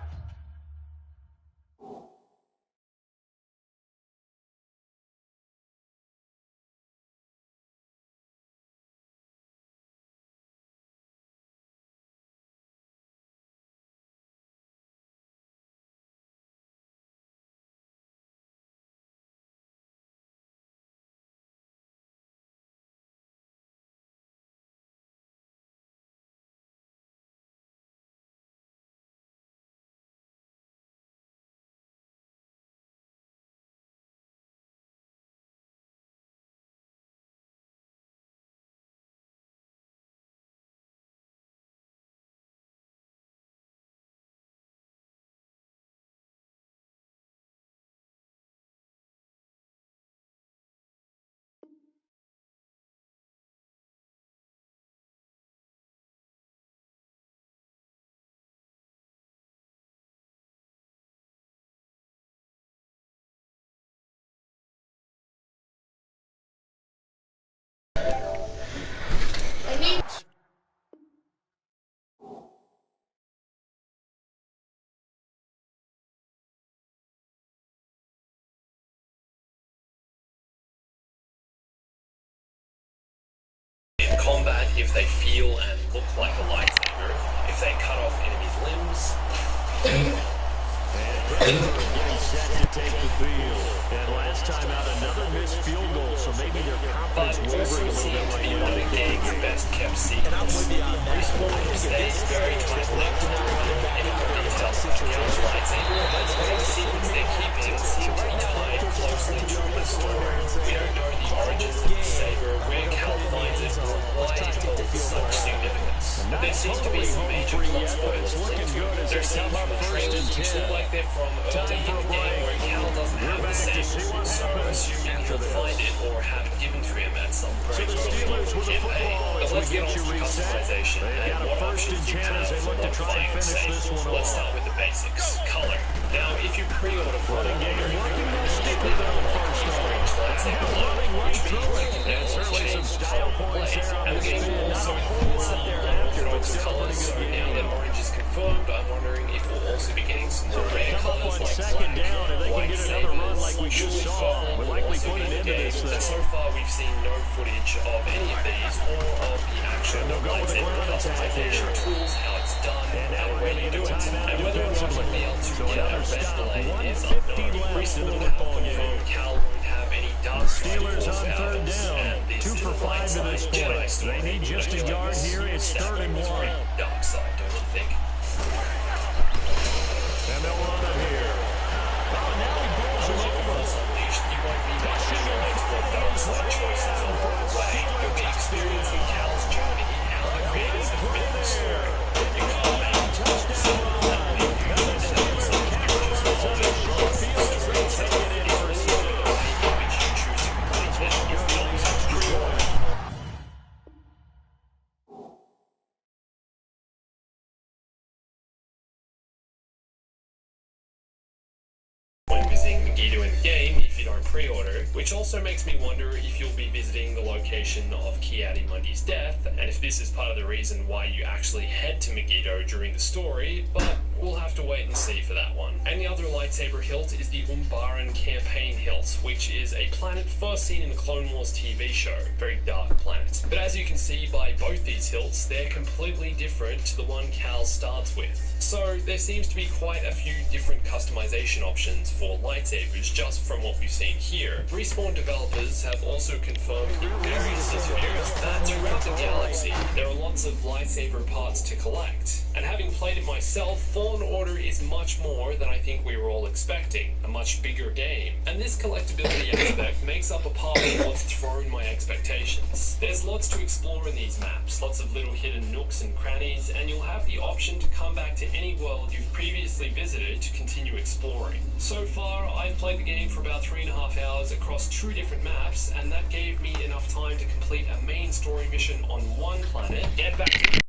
In combat, if they feel and look like a lightsaber, if they cut off enemies' limbs. And getting set to take the field. And last time out, another missed field goal, so maybe their confidence wavering a little bit right now. One of the game's best kept secrets. Respawn stays very tightly. Anyone details such a lightsaber, that's why the secrets they're keeping seem to be tied closely to the story. We don't know the origins of the saber, where Cal finds it, or why it holds such significance. But there seems to be some major plot spoilers linked to it. There seems from the trailers which look like they're from early in the game where Cal doesn't have the saber, so assuming he'll find it or have it given to him at some very early campaign. But let's get on to customization and what options you have for modifying the saber. Let's start with the basics. Color. Now, if you pre-order for the game, you're completely orange lightsaber logo, which means you can now change the color blade. And the game will also include some unorthodox colors, so now that orange is confirmed, I'm wondering if we'll also be getting some more rare colors like black, white sabers, should fall likely put it into game. And so far, we've seen no footage of any of these or of the actual lightsaber customization tools, how it's done, and where you do it. And whether or not you'll be able to get a red blade is unknown. Respawn have confirmed Cal won't have any dark side force powers, and this is a light side Jedi story. They need just a yard here. It's 3rd and 1. Dark side, don't you think? And they'll run it here. Oh, now he blows him over. Unleashed, you won't be rushing your legs for dark side choices along the way. You'll be experiencing Cal's journey, how the creators have written the story. You can't make some of them be good, and some characters will hold it short. So take it in for a second, which you choose to complete it. You're not pre-order. When visiting Megiddo in the game, if you don't pre-order, which also makes me wonder if you'll be visiting the location of Ki-Adi-Mundi's death, and if this is part of the reason why you actually head to Megiddo during the story, but we'll have to wait and see for that one. And the other lightsaber hilt is the Umbaran campaign hilt, which is a planet first seen in the Clone Wars TV show. Very dark planet. But as you can see by both these hilts, they're completely different to the one Cal starts with. So there seems to be quite a few different customization options for lightsabers just from what we've seen here. Respawn developers have also confirmed in various interviews that throughout the galaxy there are lots of lightsaber parts to collect. And having played it myself, Fallen Order is much more than I think we were all expecting, a much bigger game. And this collectability aspect makes up a part of what's thrown my expectations. There's lots to explore in these maps, lots of little hidden nooks and crannies, and you'll have the option to come back to any world you've previously visited to continue exploring. So far, I've played the game for about 3.5 hours across 2 different maps, and that gave me enough time to complete a main story mission on one planet, get back to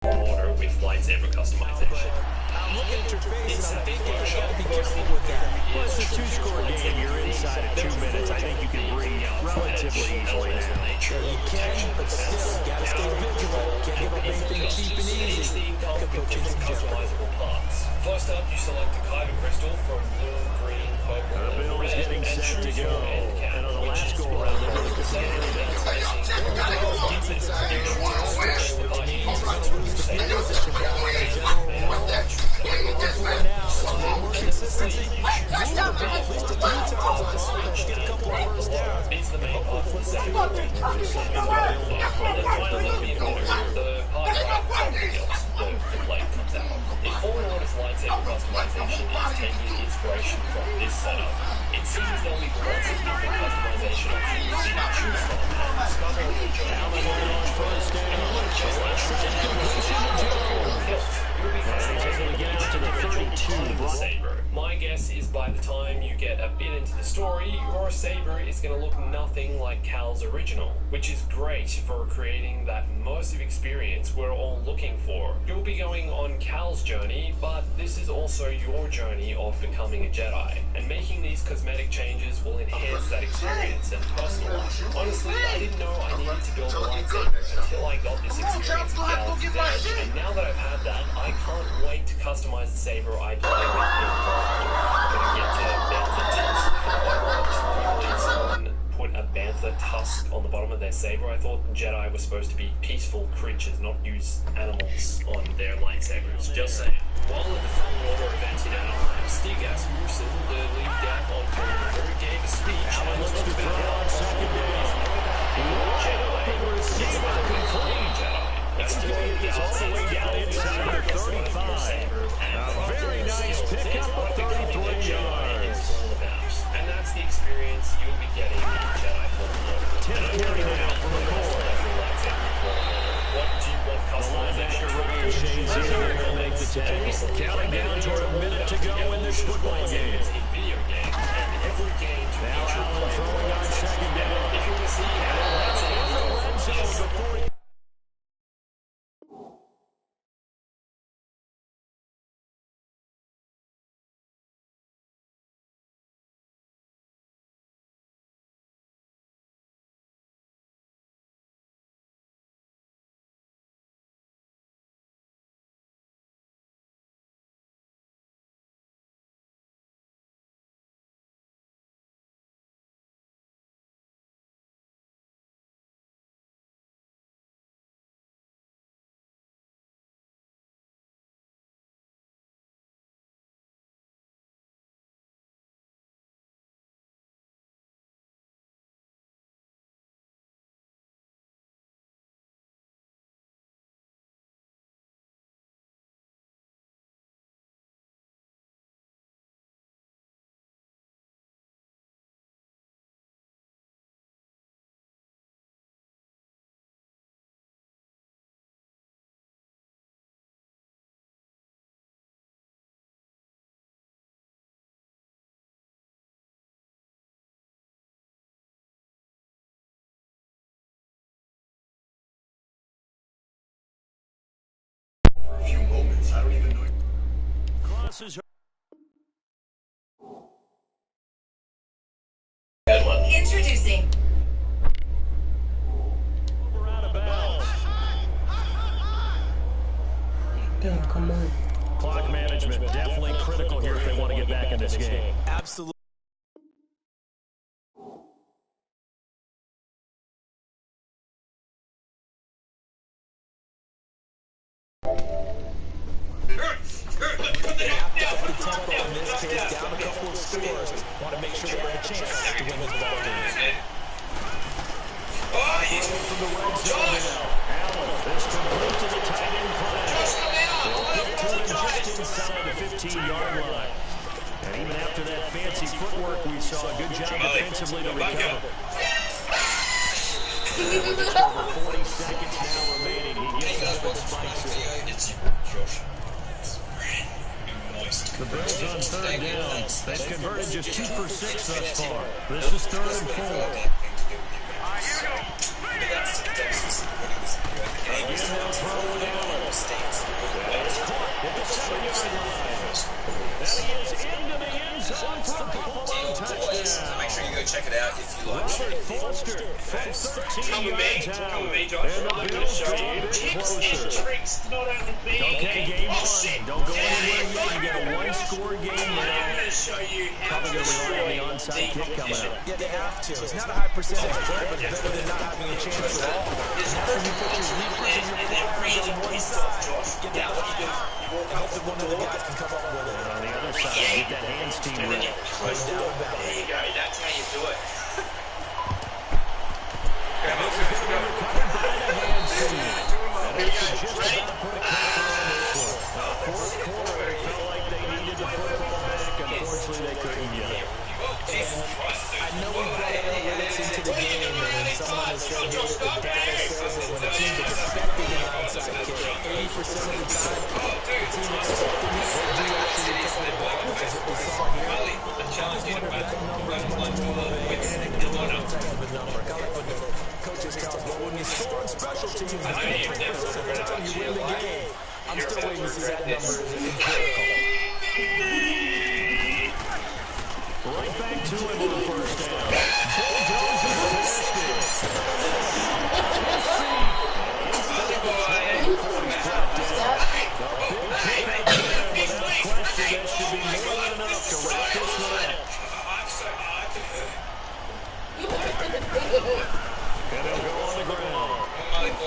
Order with lightsaber customization. I'm looking at your face It's and I'm thinking I Photoshop gotta be mostly careful with that. Well, it's a 2-score game. You're inside of 2 minutes. I think you can breathe relatively easily now. You can, but still, gotta stay vigilant. Can't give up anything cheap and easy. That could put you in some jeopardy. Customizable parts. First up, you select the Kyber crystal from blue, green, purple, and Bill's red, getting and set to choose go. your end cap, And on the which last is go-around, they really the couldn't same get anything. as placing by using Position down like a general rule. For now, a little more consistency. Move the ball at least a few times on offense. Get a couple of first downs. It's the main part of the Flip set. the field. The part right the blade comes out. In Fallen Order's lightsaber customization is taking inspiration from this setup. It seems there'll be lots of different customization options for you to choose from. Discover and enjoy. Allen on first down. Your you'll be customizing each individual saber. My guess is by the time you get a bit into the story, your saber is going to look nothing like Cal's original, which is great for creating that immersive experience we're all looking for. You'll be going on Cal's journey, but this is also your journey of becoming a Jedi, and making these cosmetic changes will enhance that experience and personalize it. Honestly, I didn't know I needed to build a lightsaber until I got this experience with Cal's Edge, and now that I've had that, I can't wait to customize the saber I play with in I'm gonna get to Bantha Tusk for the Overwatch. Usually someone put a Bantha Tusk on the bottom of their saber. I thought Jedi were supposed to be peaceful creatures, not use animals on their lightsabers. Just saying. While at the Fallen Order event in Anaheim, Stig Asmussen, the lead dev on Fallen Order, gave a speech and talked about how second days Jedi is about becoming Jedi. That's all the way down inside the 35. A very nice pickup of 33 yards. And that's the experience you'll be getting in Jedi Fallen Order. 10-40 now from the core. What do you want customization? Ryan Shane's here to make the tackle. Counting down toward a minute to go in this football game. In video games, and every game to now Allen throwing on second down. If you want to see Allen, few moments, I don't even know. Crosses her. Introducing. Over out of bounds. Damn, come on. Clock management definitely critical here if they want to get back in this game. Absolutely. Down a couple of scores. Want to make sure they have a chance to win this ball game. From the red zone now. Allen, this complete to the tight end play. Just inside the 15-yard line. And even after that fancy footwork, we saw a good job defensively to recover. Just over 40 seconds now remaining. He gets up and spikes it. The Bills on third down. They've converted just 2 for 6 thus far. This is 3rd and 4. Again, they'll throw it Allen. It's caught at the 7-yard line. And he is into the end zone for a Buffalo touchdown. Make sure you go check it out if you like. Robert Foster from 13 yards out. Come with me, Josh. I'm going to show you tips and tricks, not only me. Okay, game one. Don't go anywhere yet. You got a one-score game now. I'm going to show you how Probably going to rely on the onside kick coming up. Yeah, they have to. It's not a high percentage play, but it's better than not having a chance at all. There's nothing you put your weakness and then really pissed off, Josh. Get what you do. I hope that one of the guys can come up with it. On the other side, get that hands team And then you right. close the door. There you go. That's how you do it. And this is going to be recovered by the hands team. And they should just about put a counter on this one. Fourth quarter, it felt like they needed the football back. Unfortunately, they couldn't get it. And I know we brought analytics into the game, and someone has said here that the data says that when a team's expecting an onside kick, 80% of the time, the team expecting it will do actually recover the ball, which is what we saw here. I just wonder if that number is much more of a anecdotal type of a number. Kind of like when the coaches tell us, well, when you score on special teams, the 50% of the time you win the game. I'm still waiting to see that number is empirical. Right back to him on first down. Bulldozers past it. Inside the 20 before he's brought down. A big pickup there. Without question, that should be more than enough to wrap this one up. And they'll go on the ground. Gets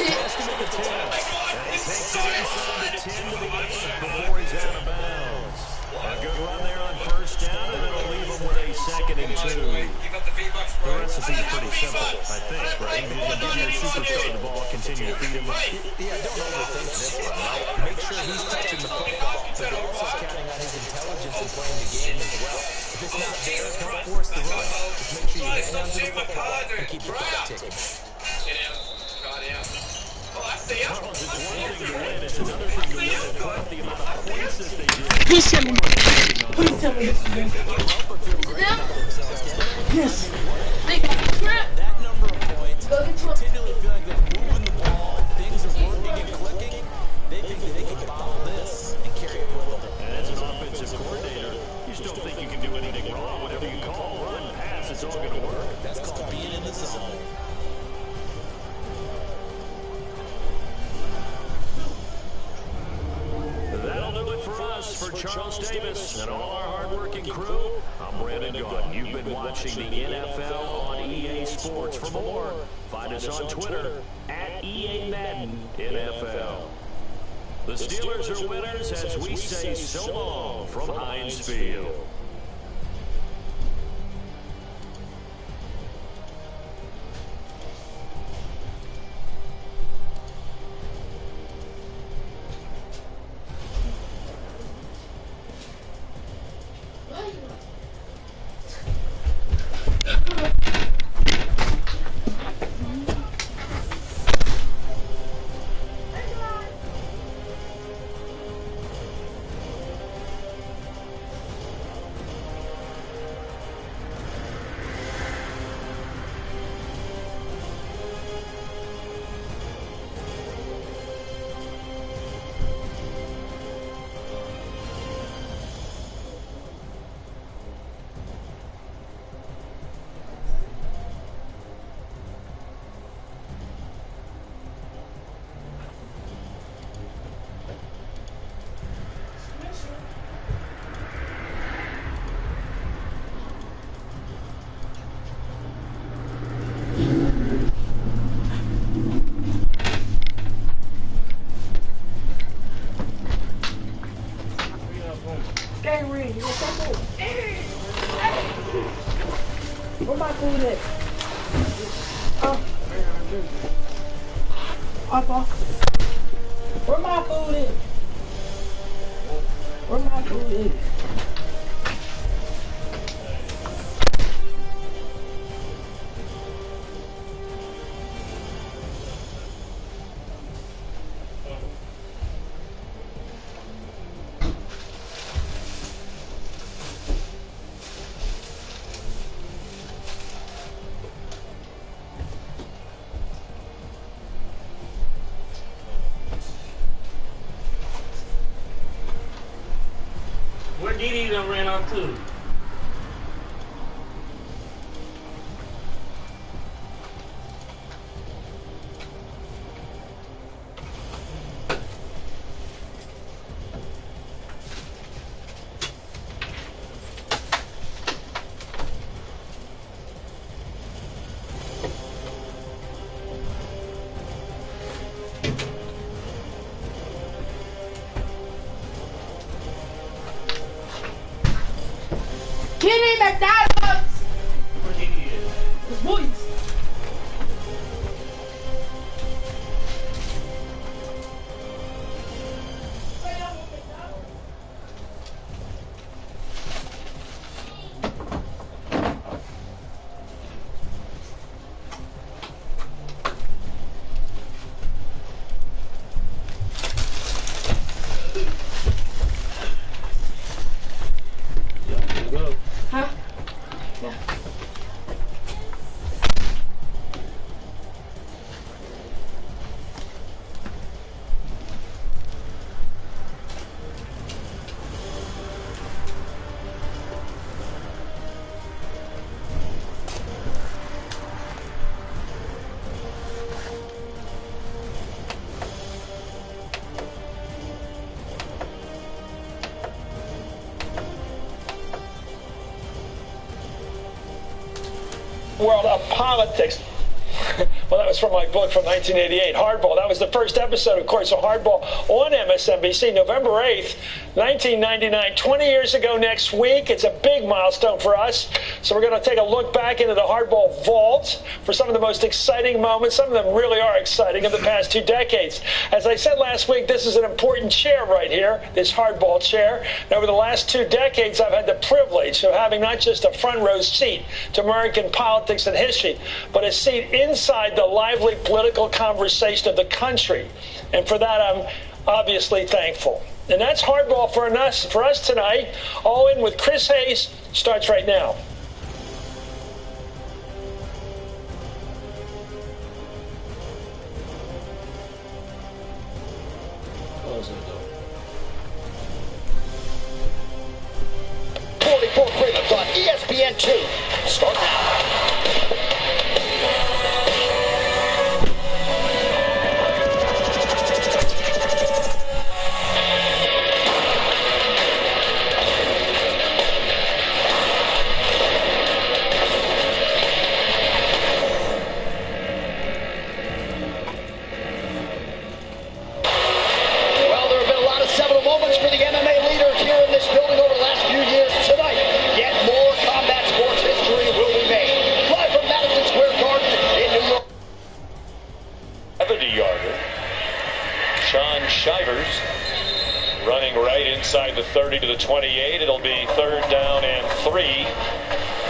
past him at the 10. And he takes it inside the 10 to the 8 before he's out of bounds. A good run there on first down, and it'll leave him with a 2nd and 2. The recipe is pretty simple, I think, right? You're going to give your superstar the ball, continue to feed him. Yeah, don't overthink this one, right? Make sure he's touching the football, but you're also counting on his intelligence in playing the game as well. If it's not there, don't force the run. Just make sure you hang on to the football and keep the clock ticking. Charles, it's one thing to win, it's another thing to win and put up the amount of points that they did. Please tell me. Please tell me this is them. Yes. They got the grip. That number of points, continually feel like they're moving the ball, things are working and clicking. They think that they can bottle this and carry it with them. And as an offensive coordinator, you just don't think you can do anything wrong. Whatever you call, run, pass, it's all going to work. That's called being in the zone. That'll do it for us, for Charles Davis and all our hard-working crew. I'm Brandon Gordon. You've been watching the NFL on EA Sports. For more, find us on Twitter at EA Madden NFL. The Steelers are winners as we say so long from Heinz Field. Where my food at? Papa. Where my food at? Where my food at? Where Didi done ran off to? Kenny McDonald's! Where Didi is? His voice. world of politics. Well, that was from my book from 1988, Hardball. That was the first episode, of course, of Hardball on MSNBC, November 8th, 1999, 20 years ago next week. It's a big milestone for us. So we're going to take a look back into the Hardball vault for some of the most exciting moments. Some of them really are exciting in the past 2 decades. As I said last week, this is an important chair right here, this Hardball chair. And over the last 2 decades, I've had the privilege of having not just a front row seat to American politics and history, but a seat inside the lively political conversation of the country. And for that, I'm obviously thankful. And that's Hardball for us tonight. All In with Chris Hayes starts right now. Close the door. 44 Freedoms on ESPN2. Start now. Inside the 30 to the 28. It'll be 3rd down and 3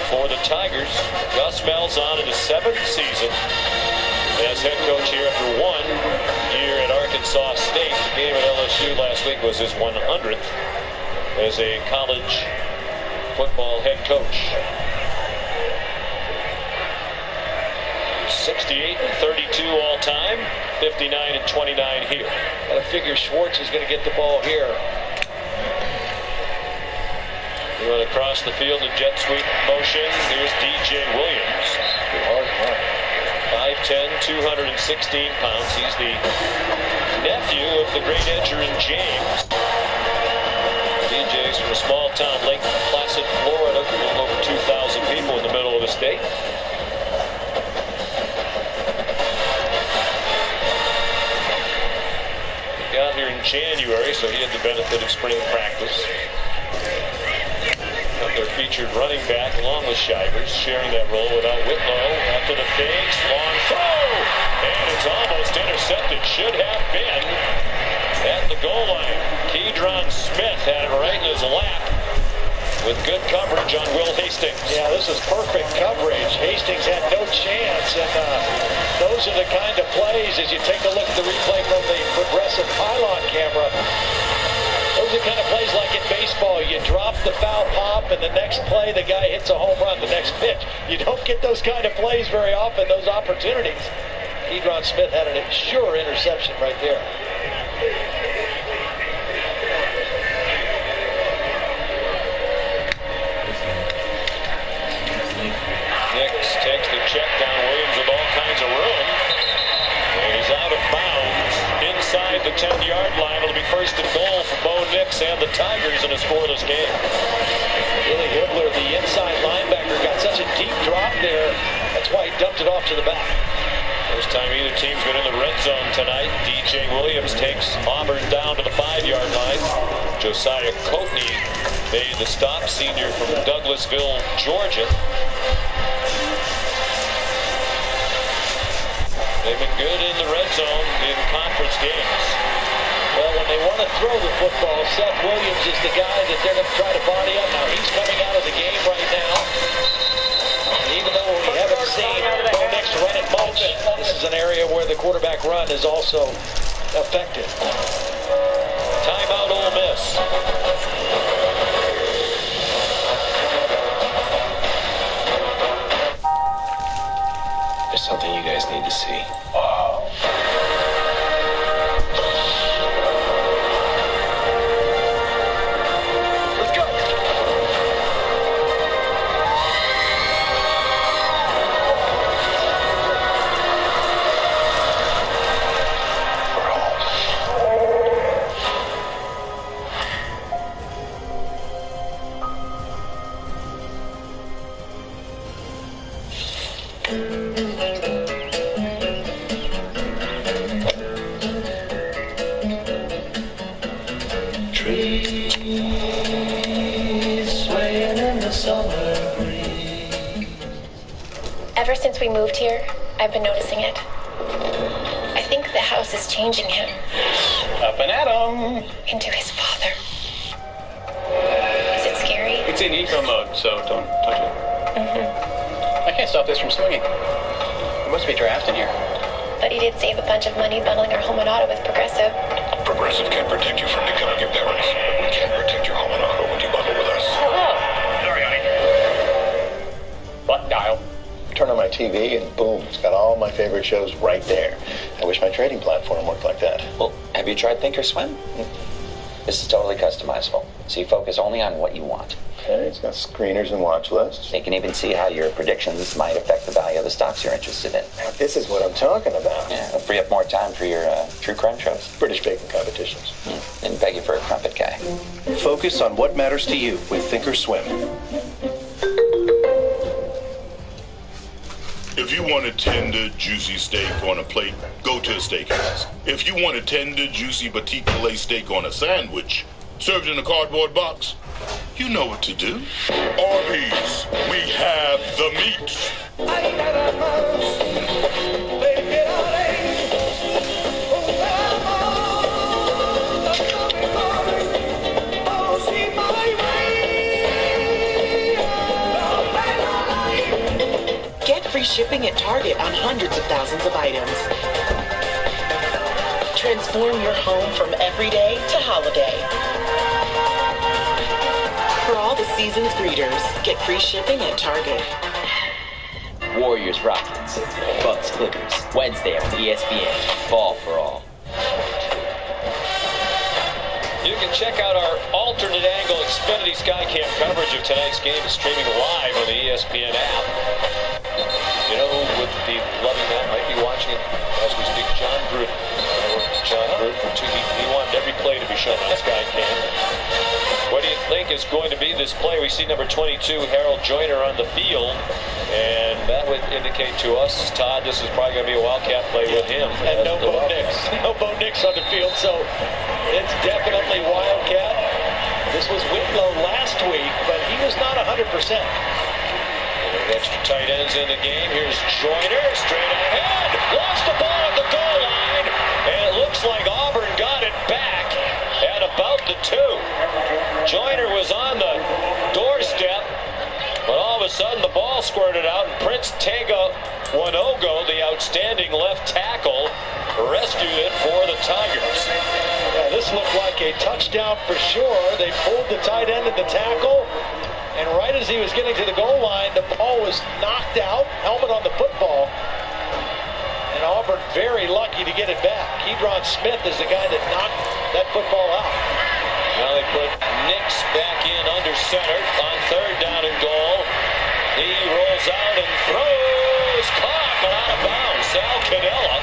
for the Tigers. Gus Malzahn in his 7th season as head coach here after 1 year at Arkansas State. The game at LSU last week was his 100th as a college football head coach. 68 and 32 all time, 59 and 29 here. Gotta figure Schwartz is going to get the ball here. Going across the field in jet sweep motion. Here's DJ Williams. 5'10", 216 pounds. He's the nephew of the great Edgerrin James. DJ's from a small town, Lake Placid, Florida. A little over 2,000 people in the middle of the state. He got here in January, so he had the benefit of spring practice. Their featured running back along with Shivers, sharing that role without Whitlow. After the fakes, long throw, and it's almost intercepted. Should have been at the goal line. Keydron Smith had it right in his lap with good coverage on Will Hastings. Yeah, this is perfect coverage. Hastings had no chance, and those are the kind of plays, as you take a look at the replay from the progressive pylon camera, those are the kind of plays like in baseball. You drop the foul pop, and the next play, the guy hits a home run, the next pitch. You don't get those kind of plays very often, those opportunities. Keydron Smith had a sure interception right there. Nix takes the check down. Williams with all kinds of room. And he's out of bounds inside the 10-yard line. It'll be 1st and goal for Bo Nix and the Tigers in a scoreless game. Billy Hibbler, the inside linebacker, got such a deep drop there. That's why he dumped it off to the back. First time either team's been in the red zone tonight. DJ Williams takes Auburn down to the 5-yard line. Josiah Coatney made the stop, senior from Douglasville, Georgia. They've been good in the red zone in conference games. Well, when they want to throw the football, Seth Williams is the guy that they're going to try to body up. Now, he's coming out of the game right now. And even though we haven't seen Bo Nix run it much, this is an area where the quarterback run is also effective. Timeout, Ole Miss. There's something you guys need to see. Wow. Let's go. Trees swaying in the summer breeze. Ever since we moved here, I've been noticing it. I think the house is changing him. Up and at 'em. Into his father. Is it scary? It's in eco mode, so don't touch it. I can't stop this from swinging. It must be draft in here. But he did save a bunch of money bundling our home and auto with Progressive. Progressive can't protect you from economic imbalance. We can protect your home and auto when you bundle with us. Hello. Sorry, honey. Button dial. Turn on my TV and boom, it's got all my favorite shows right there. I wish my trading platform worked like that. Well, have you tried Thinkorswim? This is totally customizable, so you focus only on what you want. Okay, it's got screeners and watch lists. You can even see how your predictions might affect the value of the stocks you're interested in. Now, this is what I'm talking about. Yeah, it'll free up more time for your true crime shows. British baking competitions. And beg you for a crumpet guy. Focus on what matters to you with Thinkorswim. If you want a tender, juicy steak on a plate, go to a steakhouse. If you want a tender, juicy petite filet steak on a sandwich, served in a cardboard box, you know what to do. Arby's, we have the meat. Get free shipping at Target on hundreds of thousands of items. Transform your home from everyday to holiday. For all the season's greeters, get free shipping at Target. Warriors Rockets, Bucks Clippers, Wednesday on ESPN. Ball for all. You can check out our alternate angle Xfinity Skycam coverage of tonight's game streaming live on the ESPN app. You know who would be loving that, might be watching it as we speak? John Gruden. John Gruden, he wanted every play to be shown on Skycam. What do you think is going to be this play? We see number 22, Harold Joyner, on the field. And that would indicate to us, Todd, this is probably going to be a Wildcat play with him. And no Bo Nix. No Bo Nix on the field, so it's definitely Wildcat. This was Whitlow last week, but he was not 100%. Extra tight ends in the game. Here's Joyner, straight ahead. Lost the ball at the goal line. And it looks like Auburn got it back at about the 2. Joyner was on the doorstep, but all of a sudden the ball squirted out, and Prince Tega Wanogo, the outstanding left tackle, rescued it for the Tigers. Yeah, this looked like a touchdown for sure. They pulled the tight end of the tackle, and right as he was getting to the goal line, the ball was knocked out, helmet on the football. And Auburn very lucky to get it back. Kedron Smith is the guy that knocked that football out. Now they put Nix back in under center on 3rd down and goal. He rolls out and throws. Caught, but out of bounds. Sal Cannella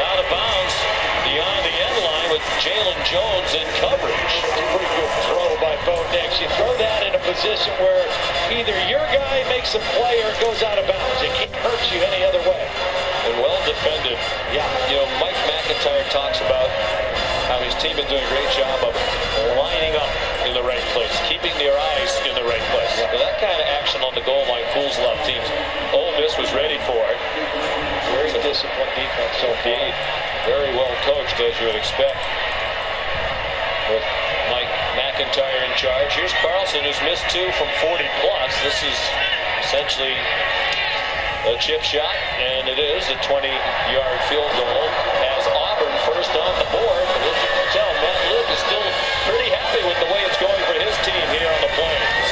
out of bounds beyond the end line with Jalen Jones in coverage. It's a pretty good throw by Bo Nix. You throw that in a position where either your guy makes a play or it goes out of bounds. It can't hurt you any other way. And well defended. Yeah. You know, Mike McIntyre talks about how his team is doing a great job of lining up in the right place, keeping their eyes in the right place. Yeah. That kind of action on the goal line fools a lot of teams. Ole Miss was ready for it. Very disciplined defense so far. Indeed. Very well coached, as you would expect, with Mike McIntyre in charge. Here's Carlson, who's missed 2 from 40 plus. This is essentially a chip shot, and it is a 20-yard field goal. As Auburn first on the board, but as you can tell, Matt Luke is still pretty happy with the way it's going for his team here on the Plains.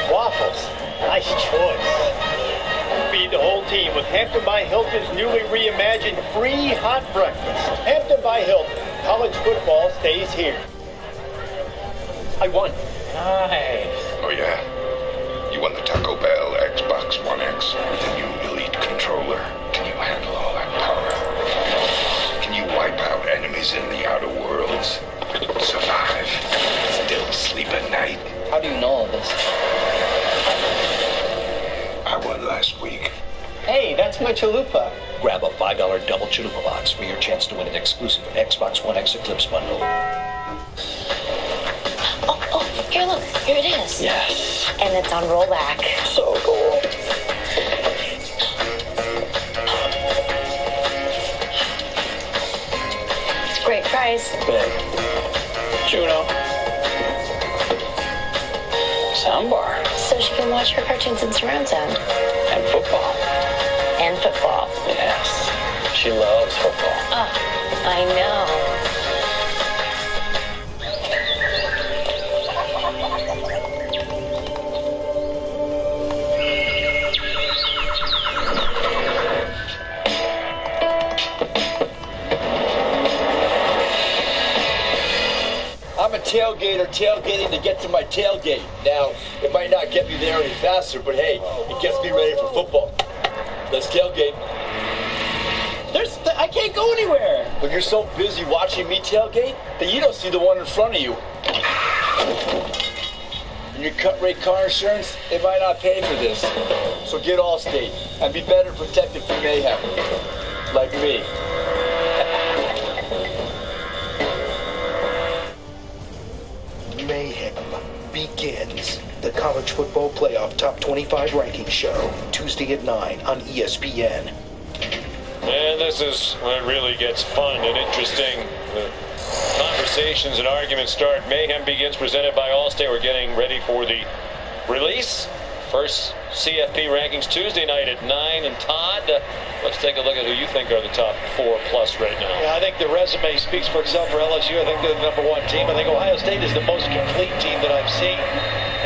Waffles, nice choice. Feed the whole team with Hampton by Hilton's newly reimagined free hot breakfast. Hampton by Hilton, college football stays here. I won. Nice. Oh, yeah? You won the Taco Bell Xbox One X with the new Elite controller. Can you handle all that power? Can you wipe out enemies in the outer worlds? That's my chalupa. Grab a $5 double chalupa box for your chance to win an exclusive Xbox One X Eclipse bundle. Oh, here, look. Here it is. Yes. And it's on rollback. So cool. It's a great price. Good. Juno. Soundbar. So she can watch her cartoons in surround sound. And football. And football. Yes. She loves football. Oh, I know. I'm a tailgater tailgating to get to my tailgate. Now, it might not get me there any faster, but hey, it gets me ready for football. Let's tailgate. I can't go anywhere. But you're so busy watching me tailgate that you don't see the one in front of you. And your cut rate car insurance, it might not pay for this. So get Allstate and be better protected from mayhem. Like me. Mayhem begins. The College Football Playoff Top 25 Ranking Show, Tuesday at 9 on ESPN. And this is when it really gets fun and interesting. The conversations and arguments start. Mayhem begins, presented by Allstate. We're getting ready for the release. First CFP rankings Tuesday night at 9. And Todd, let's take a look at who you think are the top 4 plus right now. Yeah, I think the resume speaks for itself for LSU. I think they're the #1 team. I think Ohio State is the most complete team that I've seen.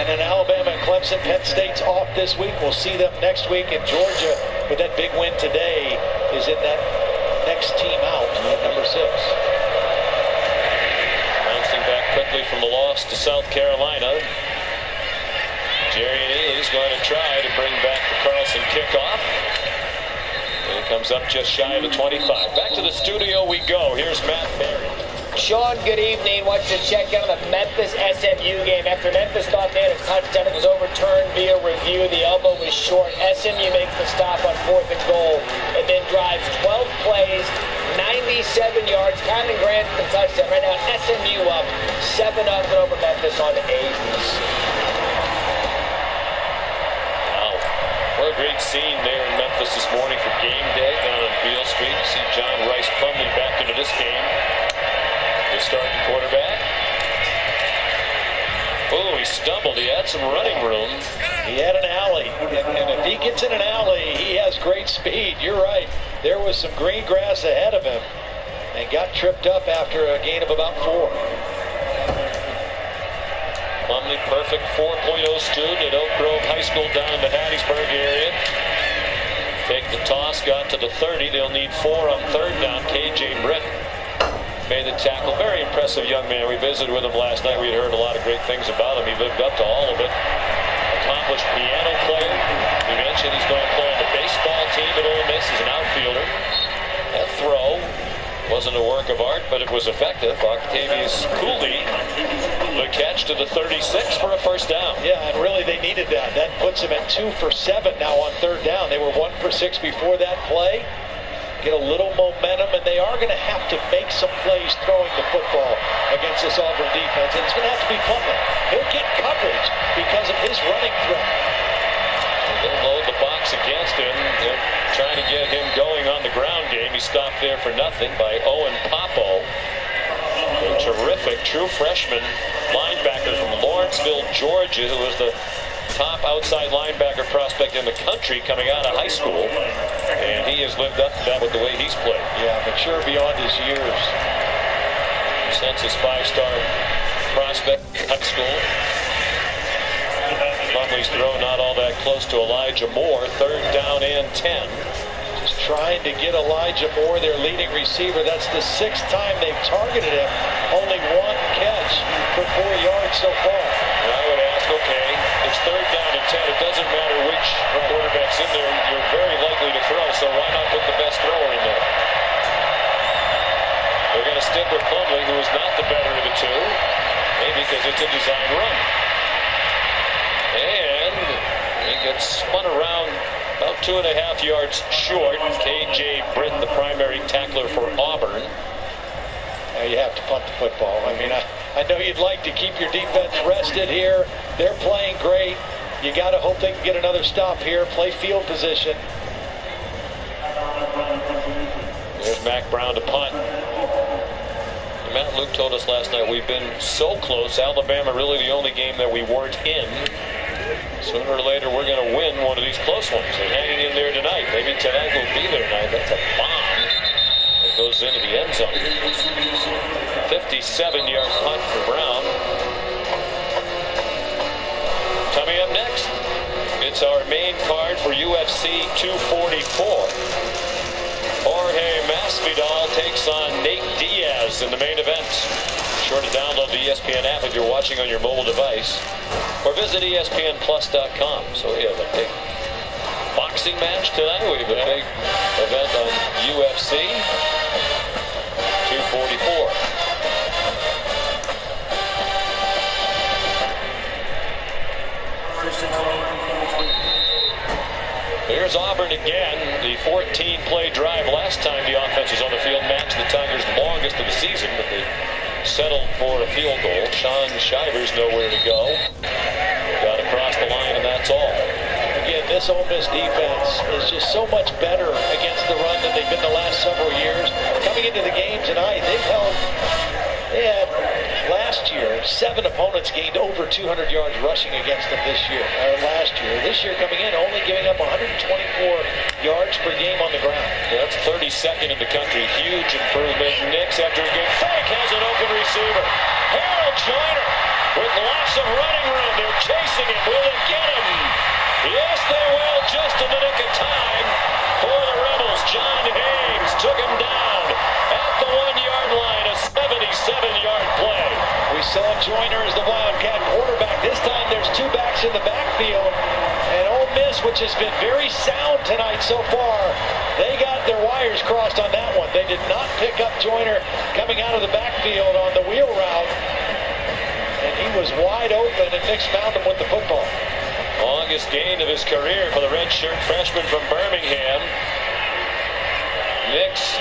And then Alabama and Clemson, Penn State's off this week. We'll see them next week. And Georgia, with that big win today, is in that next team out at number 6. Bouncing back quickly from the loss to South Carolina. Jerry is going to try to bring back the Carlson kickoff. And it comes up just shy of the 25. Back to the studio we go. Here's Matt Perry. Sean, good evening. Wants to check out on the Memphis-SMU game. After Memphis thought they had a touchdown, it was overturned via review. The elbow was short. SMU makes the stop on 4th and goal and then drives 12 plays, 97 yards, counting Grant the touchdown. Right now, SMU up 7-0 over Memphis on the A's. Wow. What a great scene there in Memphis this morning for game day down on Beale Street. You see John Rice Plumlee back into this game. The starting quarterback. Oh, he stumbled. He had some running room. He had an alley. And if he gets in an alley, he has great speed. You're right. There was some green grass ahead of him and got tripped up after a gain of about 4. Plumlee, perfect 4.0 student at Oak Grove High School down in the Hattiesburg area. Take the toss, got to the 30. They'll need 4 on 3rd down. KJ Britt made the tackle. Very impressive young man. We visited with him last night. We had heard a lot of great things about him. He lived up to all of it. Accomplished piano player. We mentioned he's going to play on the baseball team at Ole Miss. He's an outfielder. That throw wasn't a work of art, but it was effective. Octavius Cooley, the catch to the 36 for a first down. Yeah, and really they needed that. That puts them at 2 for 7 now on 3rd down. They were 1 for 6 before that play. Get a little momentum, and they are going to have to make some plays throwing the football against this Auburn defense. And it's going to have to be Plumlee. He'll get coverage because of his running threat. They'll load the box against him. They're trying to get him going on the ground game. He stopped there for nothing by Owen Popo. A terrific true freshman linebacker from Lawrenceville, Georgia, who was the top outside linebacker prospect in the country coming out of high school. And he has lived up to that with the way he's played. Yeah, mature beyond his years. Since his 5-star prospect in high school. Plumlee's throw not all that close to Elijah Moore. 3rd down and 10. Just trying to get Elijah Moore, their leading receiver. That's the 6th time they've targeted him. Only 1 catch for 4 yards so far. And I would ask, okay, it's 3rd down and 10. It doesn't matter which quarterback's in there. You're very likely to throw, so why not put the best thrower in there? They're going to stick with Plumlee, who is not the better of the two. Maybe because it's a design run. And he gets spun around about 2.5 yards short. K.J. Britt, the primary tackler for Auburn. Now you have to punt the football. I mean, I know you'd like to keep your defense rested here. They're playing great. You got to hope they can get another stop here, play field position. There's Mac Brown to punt. Matt Luke told us last night we've been so close. Alabama really the only game that we weren't in. Sooner or later we're going to win one of these close ones. They're hanging in there tonight. Maybe tonight will be there tonight. That's a bomb that goes into the end zone. 57-yard punt for Brown. Coming up next, it's our main card for UFC 244. Jorge Masvidal takes on Nate Diaz in the main event. Be sure to download the ESPN app if you're watching on your mobile device, or visit ESPNplus.com. So we have a big boxing match tonight. We have a big event on UFC 244. Here's Auburn again. The 14-play drive last time the offense was on the field matched the Tigers' longest of the season, but they settled for a field goal. Sean Shivers nowhere to go. Got across the line, and that's all. Again, this Ole Miss defense is just so much better against the run than they've been the last several years. Coming into the game tonight, they had last year 7 opponents gained over 200 yards rushing against them last year. This year coming in, only giving up 124 yards per game on the ground. That's 32nd in the country. Huge improvement. Nix, after a good fake, has an open receiver. Harold Joyner with lots of running room. They're chasing him. Will they get him? Yes, they will, just in the nick of time for the Rebels. John Haynes took him down at the 1-yard line, a 77-yard play. We saw Joyner as the Wildcat quarterback. This time there's 2 backs in the backfield. And Ole Miss, which has been very sound tonight so far, they got their wires crossed on that one. They did not pick up Joyner coming out of the backfield on the wheel route. And he was wide open, and Nix found him with the football. Longest gain of his career for the redshirt freshman from Birmingham. Nix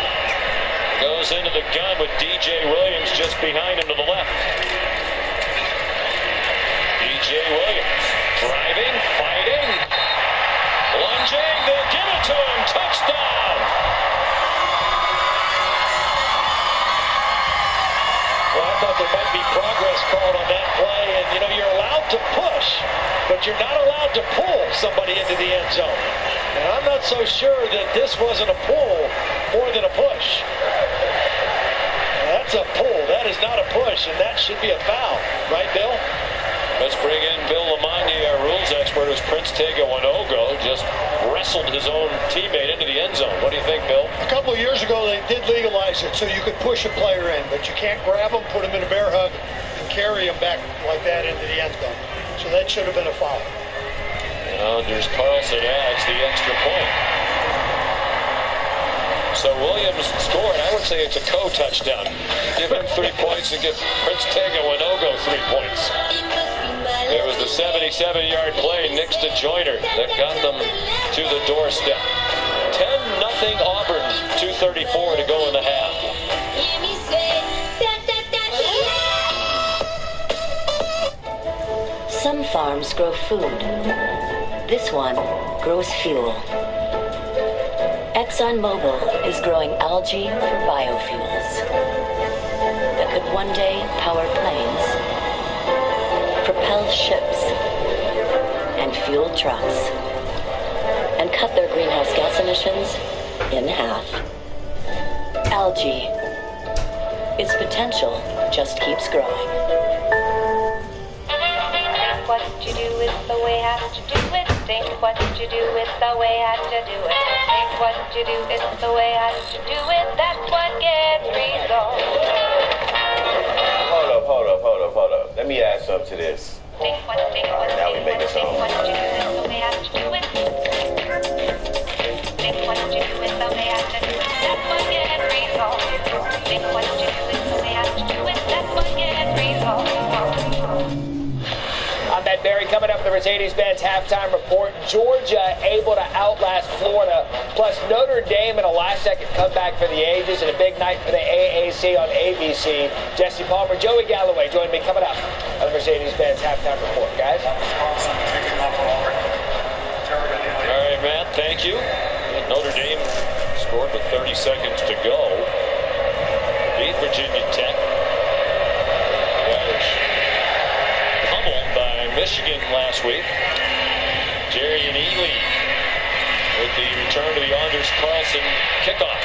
goes into the gun with DJ Williams just behind him to the left. DJ Williams driving, fighting, lunging, they'll give it to him. Touchdown! Well, I thought there might be progress called on that play, and you're allowed to push, but you're not allowed to pull somebody into the end zone. And I'm not so sure that this wasn't a pull more than a push. That's a pull. That is not a push, and that should be a foul. Right, Bill? Let's bring in Bill Lamagna, our rules expert, who's Prince Tega Wanogo just wrestled his own teammate into the end zone. What do you think, Bill? A couple of years ago, they did legalize it, so you could push a player in, but you can't grab them, put them in a bear hug, and carry them back like that into the end zone. So that should have been a foul. Anders Carlson adds the extra point. So Williams scored. I would say it's a co-touchdown. Give him 3 points and give Prince Tega Wanogo 3 points. It was the 77-yard play, Nix to Joyner, that got them to the doorstep. 10-0 Auburn, 2:34 to go in the half. Some farms grow food. This one grows fuel. ExxonMobil is growing algae for biofuels that could one day power planes, propel ships, and fuel trucks, and cut their greenhouse gas emissions in half. Algae. Its potential just keeps growing. What you do is the way I have to do it. Think what you do is the way I have to do it. Think what you do is the way I have to do it. That's what gets results. Hold up. Let me add something to this. Now we make it so. Think what you do is the way I have to do it. Think what you do is the way I have to do it. That's what gets results. Think what you do is the way I have to do it. That's what gets results. I'm Matt Barry. coming up in the Mercedes-Benz halftime report. Georgia able to outlast Florida, plus Notre Dame in a last-second comeback for the ages, and a big night for the AAC on ABC. Jesse Palmer, Joey Galloway join me coming up on the Mercedes-Benz halftime report, guys. All right, Matt, thank you. Notre Dame scored with 30 seconds to go. Beat Virginia Tech. Michigan last week. Jerry and Ely with the return to the Anders Carlson kickoff.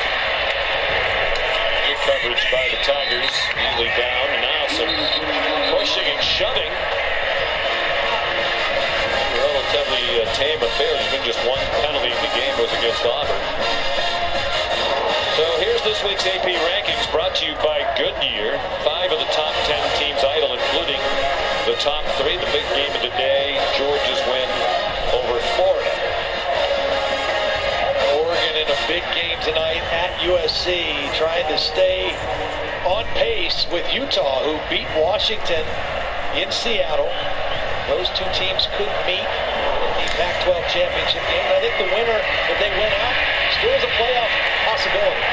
Good coverage by the Tigers. Ely down, and now some pushing and shoving. Relatively tame affair. There's been just one penalty in the game, was against Auburn. So here's this week's AP rankings brought to you by Goodyear. 5 of the top 10 teams idle, including the top 3. The big game of the day, Georgia's win over Florida. Oregon in a big game tonight at USC, trying to stay on pace with Utah, who beat Washington in Seattle. Those two teams could meet in the Pac-12 championship game. I think the winner, if they win out, still has a playoff possibility.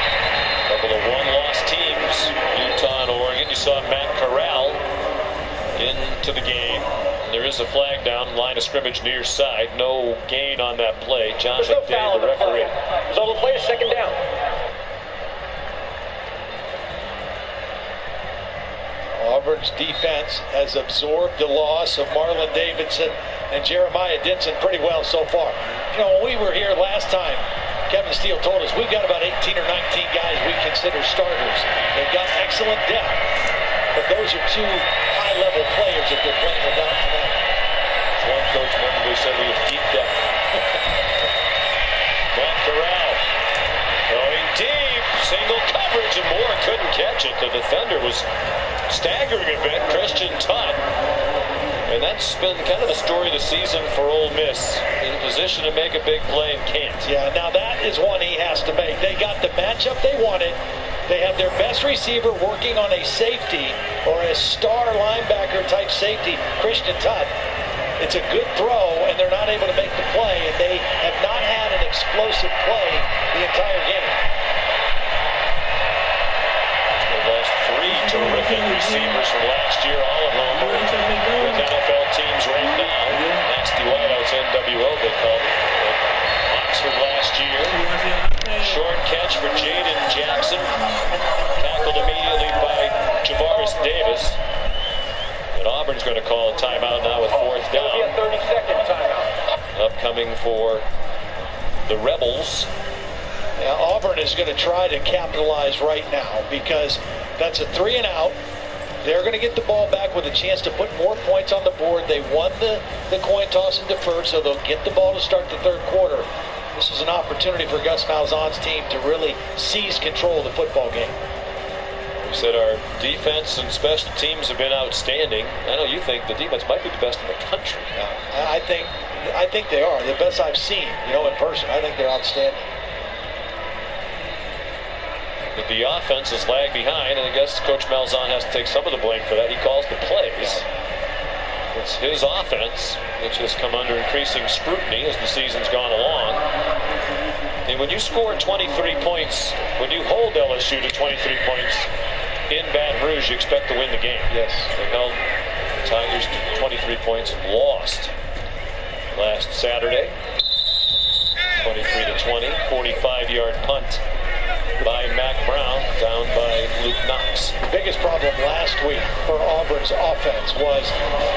A couple of one-loss teams, Utah and Oregon. You saw Matt Corral into the game. There is a flag down, line of scrimmage near side. No gain on that play. John McDade, the referee. So the play is second down. Auburn's defense has absorbed the loss of Marlon Davidson and Jeremiah Dinson pretty well so far. You know, when we were here last time, Kevin Steele told us we've got about 18 or 19 guys we consider starters. They've got excellent depth, but those are two high-level players that they're playing without tonight. One coach member said we have deep depth. Matt Corral going deep, single coverage, and Moore couldn't catch it. The defender was staggering a bit, Christian Todd. And that's been kind of the story of the season for Ole Miss. In position to make a big play and can't. Yeah, now that is one he has to make. They got the matchup they wanted. They have their best receiver working on a safety or a star linebacker type safety, Christian Todd. It's a good throw, and they're not able to make the play, and they have not had an explosive play the entire game. They lost 3 terrific receivers from last year, all of whom are with NFL teams right now. Nasty Whiteouts, NWO, they called it. Oxford last year. Short catch for Jaden Jackson. Tackled immediately by Javaris Davis. And Auburn's going to call a timeout now with 4th down. It'll be a 30-second timeout. Upcoming for the Rebels. Now, Auburn is going to try to capitalize right now because that's a 3 and out. They're going to get the ball back with a chance to put more points on the board. They won the coin toss and deferred, so they'll get the ball to start the third quarter. This is an opportunity for Gus Malzahn's team to really seize control of the football game. We said our defense and special teams have been outstanding. I know you think the defense might be the best in the country. I think they are. The best I've seen, in person. I think they're outstanding. But the offense is lagged behind, and I guess Coach Malzahn has to take some of the blame for that. He calls the plays. It's his offense, which has come under increasing scrutiny as the season's gone along. And when you score 23 points, when you hold LSU to 23 points in Baton Rouge, you expect to win the game. Yes. They held the Tigers to 23 points and lost last Saturday. 23-20, 45-yard punt by Mac Brown, down by Luke Knox. The biggest problem last week for Auburn's offense was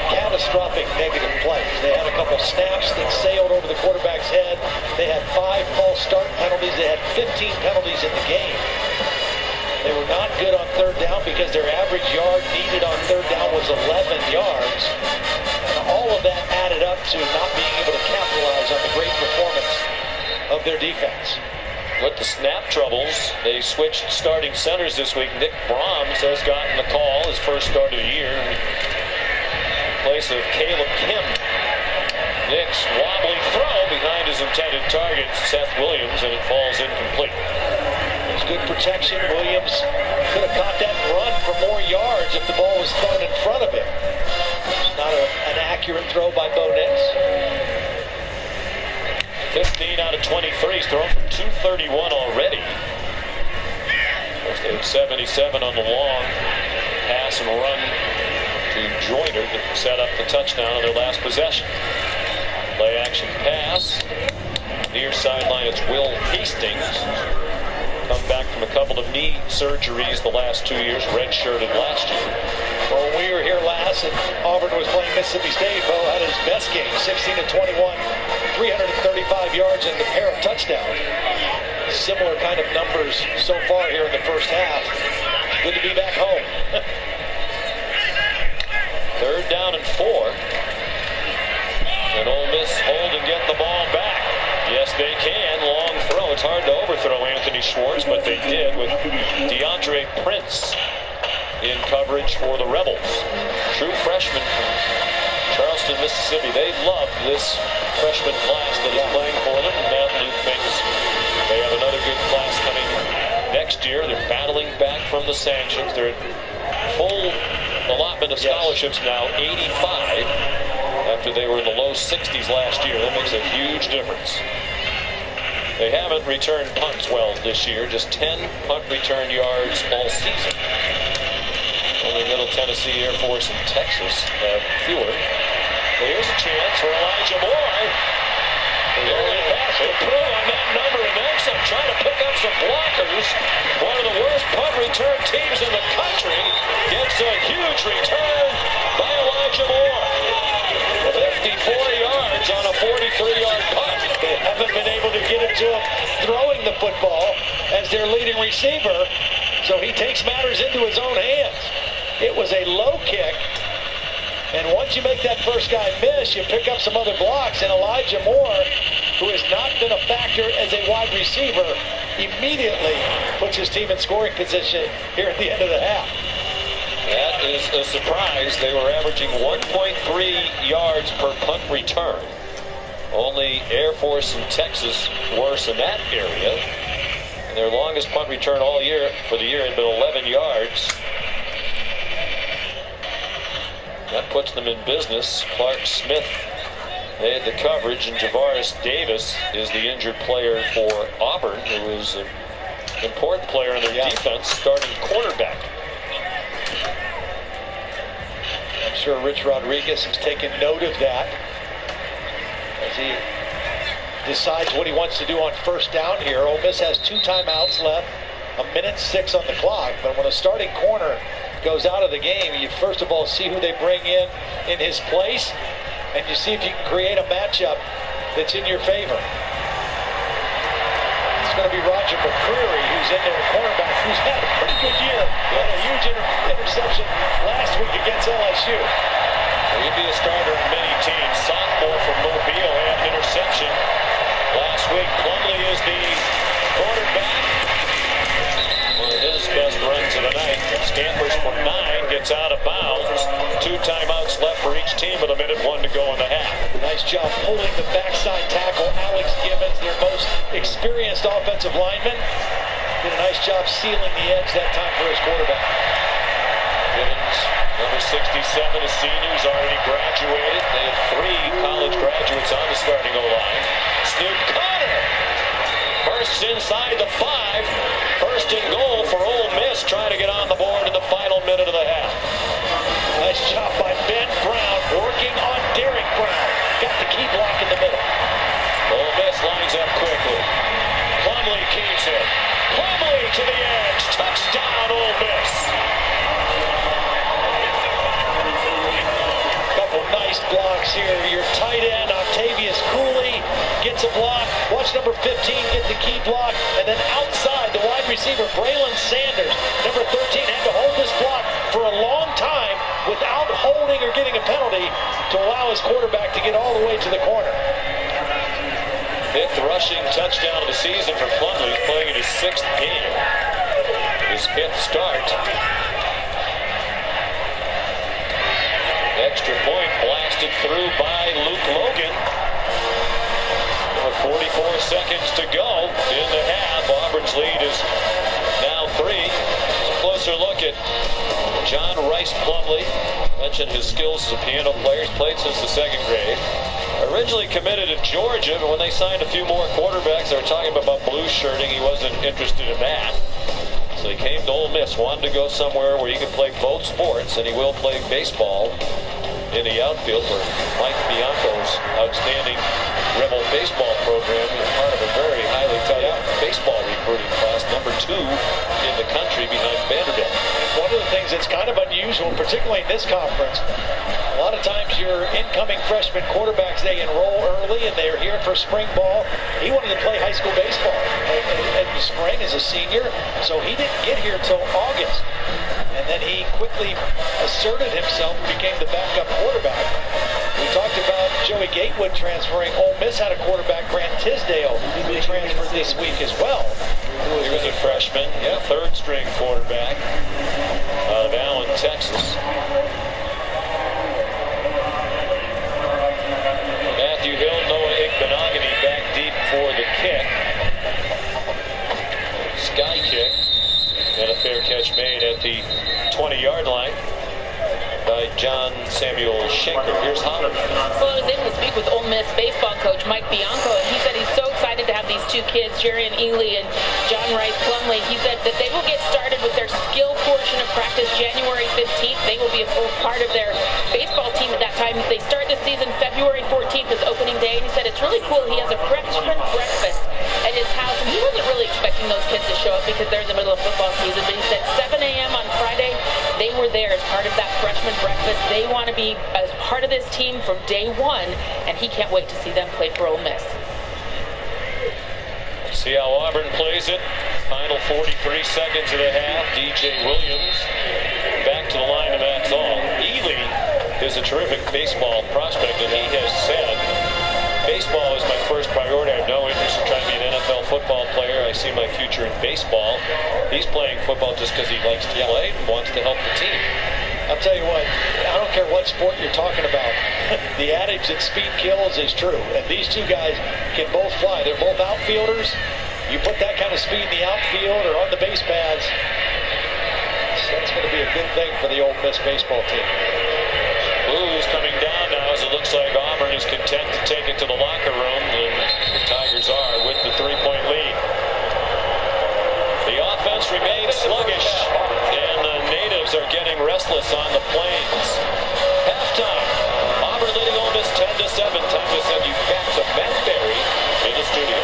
catastrophic negative plays. They had a couple snaps that sailed over the quarterback's head. They had 5 false start penalties. They had 15 penalties in the game. They were not good on third down because their average yard needed on third down was 11 yards. And all of that added up to not being able to capitalize on the great performance of their defense. With the snap troubles, they switched starting centers this week. Nick Brahms has gotten the call, his first start of the year, in place of Caleb Kim. Nick's wobbly throw behind his intended target, Seth Williams, and it falls incomplete. There's good protection. Williams could have caught that and run for more yards if the ball was thrown in front of him. It's not an accurate throw by Bo Nix. 23. He's thrown for 231 already. They had 77 on the long pass and run to Joyner to set up the touchdown on their last possession. Play action pass. Near sideline, it's Will Hastings. Come back from a couple of knee surgeries the last 2 years, redshirted last year. Well, when we were here last and Auburn was playing Mississippi State, Bo had his best game, 16 of 21, 335 yards and a pair of touchdowns. Similar kind of numbers so far here in the first half. Good to be back home. 3rd down and 4. And Ole Miss hold and get the ball back. Yes, they can. Long throw. It's hard to overthrow Anthony Schwartz, but they did with DeAndre Prince in coverage for the Rebels. True freshman from Charleston, Mississippi. They love this freshman class that is playing for them. And Matt Luke thinks they have another good class coming next year. They're battling back from the sanctions. They're at full allotment of scholarships now, 85, after they were in the low 60s last year. That makes a huge difference. They haven't returned punts well this year, just 10 punt return yards all season. Only Middle Tennessee, Air Force, and Texas have fewer. Here's a chance for Elijah Moore. They only passed it through on that number, and then some, trying to pick up some blockers. One of the worst punt return teams in the country gets a huge return by Elijah Moore. 54 yards on a 43-yard punt. They haven't been able to get it to him throwing the football as their leading receiver, so he takes matters into his own hands. It was a low kick, and once you make that first guy miss, you pick up some other blocks, and Elijah Moore, who has not been a factor as a wide receiver, immediately puts his team in scoring position here at the end of the half. That is a surprise. They were averaging 1.3 yards per punt return. Only Air Force and Texas worse in that area. And their longest punt return all year for the year had been 11 yards. That puts them in business. Clark Smith made the coverage, and Javaris Davis is the injured player for Auburn, who is an important player in their defense, starting quarterback. I'm sure Rich Rodriguez has taken note of that as he decides what he wants to do on first down here. Ole Miss has 2 timeouts left, 1:06 on the clock, but when a starting corner goes out of the game, you first of all see who they bring in his place, and you see if you can create a matchup that's in your favor. It's going to be Roger McCreary, who's in there, cornerback, who's had a pretty good year. He had a huge interception last week against LSU. He'd be a starter in many teams. Sophomore from Mobile had an interception last week. Plumlee is the quarterback. One of his best runs of the night. Scampers for 9, gets out of bounds. 2 timeouts left for each team with 1:01 to go in the half. Nice job pulling the backside tackle. Alex Gibbons, their most experienced offensive lineman, did a nice job sealing the edge that time for his quarterback. Gibbons, number 67, a senior, who's already graduated. They have 3 college graduates on the starting O-line. Snoop Connor bursts inside the 5. First and goal for Ole Miss, trying to get on the board in the final minute of the half. Nice job by Ben Brown, working on Derek Brown. Got the key block in the middle. Ole Miss lines up quickly. Plumlee keeps it. Plumlee to the edge. Touchdown, Ole Miss. Couple nice blocks here. Your tight end, Octavius Cooley, gets a block. Watch number 15 get the key block. And then outside, the wide receiver, Braylon Sanders, number 13, had to hold this block for a long time without holding or getting a penalty to allow his quarterback to get all the way to the corner. 5th rushing touchdown of the season for Plumlee. He's playing in his 6th game. His 5th start. Extra point blasted through by Luke Logan. 44 seconds to go in the half. Auburn's lead is now 3. A closer look at John Rice Plumlee. Mentioned his skills as a piano player. He's played since the 2nd grade. Originally committed to Georgia, but when they signed a few more quarterbacks, they were talking about blue shirting. He wasn't interested in that. So he came to Ole Miss, wanted to go somewhere where he could play both sports, and he will play baseball in the outfield for Mike Bianco's outstanding Rebel baseball program. He's part of a very highly touted baseball recruiting class, #2 in the country behind Vanderbilt. One of the things that's kind of unusual, particularly in this conference, a lot of times your incoming freshman quarterbacks, they enroll early and they're here for spring ball. He wanted to play high school baseball in the spring as a senior, so he didn't get here till August. And then he quickly asserted himself and became the backup quarterback. We talked about Joey Gatewood transferring. Ole Miss had a quarterback, Grant Tisdale, who transferred this week as well. He was a freshman, third-string quarterback out of Allen, Texas. Matthew Hill, Noah Igbenogany back deep for the kick. Sky kick. And a fair catch made at the 20-yard line by John Samuel Schenker. Here's Howard. Well, I was able to speak with Ole Miss baseball coach Mike Bianco, and he said he's so excited to have these two kids, Jerry and Ely and John Rice Plumley. He said that they will get started with their skill portion of practice January 15th. They will be a full part of their baseball team at that time. They start the season February 14th is opening day, and he said it's really cool. He has a freshman breakfast at his house, and he wasn't really expecting those kids to show up because they're in the middle of football season, but he said 7 a.m. on Friday, they were there as part of that freshman breakfast. They want to be as part of this team from day one, and he can't wait to see them play for Ole Miss. See how Auburn plays it. Final 43 seconds of the half. DJ Williams back to the line, and that's all. Ely is a terrific baseball prospect, and he has said, baseball is my first priority. I have no interest in trying to be an NFL football player. I see my future in baseball. He's playing football just because he likes to play and wants to help the team. I'll tell you what, I don't care what sport you're talking about. The adage that speed kills is true. And these two guys can both fly. They're both outfielders. You put that kind of speed in the outfield or on the base pads, that's going to be a good thing for the Ole Miss baseball team. Blues coming down now as it looks like Auburn is content to take it to the locker room, and the Tigers are with the 3-point lead. The offense remains sluggish, and the natives are getting restless on the plains. Halftime, Auburn leading Ole Miss 10-7. Time to send you back to Matt Berry in the studio.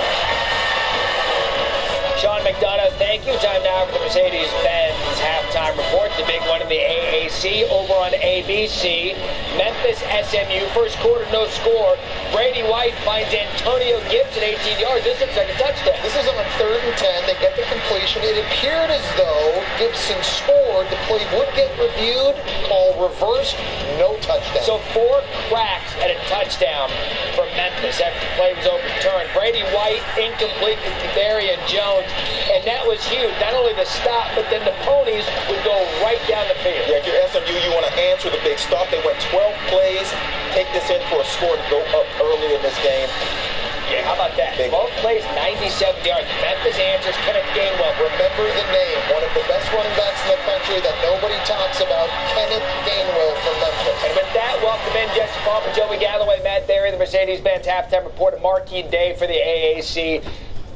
Sean McDonough, thank you. Time now for the Mercedes-Benz halftime report. The big one in the AAC over on ABC. Memphis SMU, first quarter, no score. Brady White finds Antonio Gibbs at 18 yards. This looks like a touchdown. This is on 3rd and 10. They get the completion. It appeared as though Gibson scored. The play would get reviewed. Call reversed. No touchdown. So 4 cracks at a touchdown for Memphis after the play was overturned. Brady White incomplete to Kadarian Jones. And that was huge. Not only the stop, but then the ponies would go right down the field. Yeah, if you're SMU, you want to answer the big stop. They went 12 plays, take this in for a score to go up early in this game. Yeah, how about that? 12 plays, 97 yards. Memphis answers Kenneth Gainwell. Remember the name. One of the best running backs in the country that nobody talks about, Kenneth Gainwell from Memphis. And with that, welcome in Jesse Palmer, Joey Galloway, Matt Berry, the Mercedes-Benz halftime report. A marquee day for the AAC.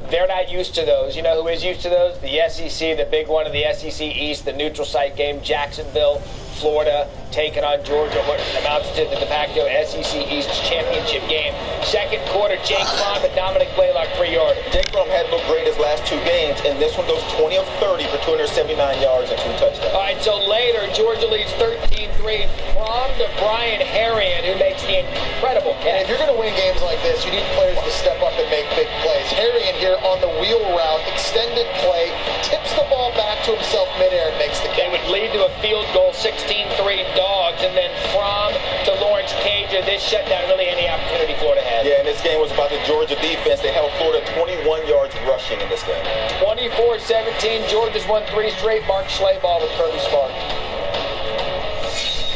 They're not used to those. You know who is used to those? The SEC, the big one of the SEC East, the neutral site game, Jacksonville, Florida, taking on Georgia, what amounts to the de facto SEC East championship game. Second quarter, Jake Fromm and Dominic Blaylock 3-yarder. Jake Fromm had no great his last 2 games, and this one goes 20 of 30 for 279 yards and 2 touchdowns. All right, so later, Georgia leads 13-3 from the Brian Harrion, who makes the incredible catch. And if you're going to win games like this, you need players to step up and make big plays. Harrion here on the wheel route, extended play, tips the ball back to himself midair and makes the catch. They would lead to a field goal, 16-3 Dogs, and then from to Lawrence Cager. This shut down really any opportunity Florida had. Yeah, and this game was about the Georgia defense. They held Florida 21 yards rushing in this game. 24-17. Georgia's won 3 straight. Mark Schlabach with Kirby Smart.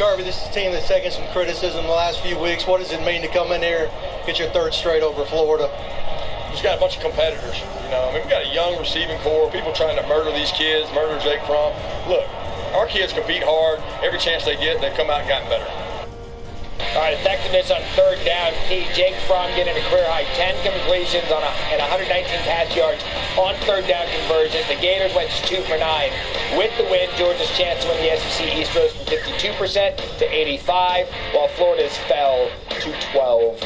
Kirby, this is a team that's taken some criticism the last few weeks. What does it mean to come in here, get your 3rd straight over Florida? We've got a bunch of competitors. You know, I mean, we've got a young receiving core, people trying to murder these kids, murder Jake Fromm. Look, our kids compete hard. Every chance they get, they come out and gotten better. All right, effectiveness on third down key. Jake Fromm getting a career-high 10 completions and 119 pass yards on third down conversions. The Gators went 2 for 9. With the win, Georgia's chance to win the SEC East rose from 52% to 85%, while Florida's fell to 12%.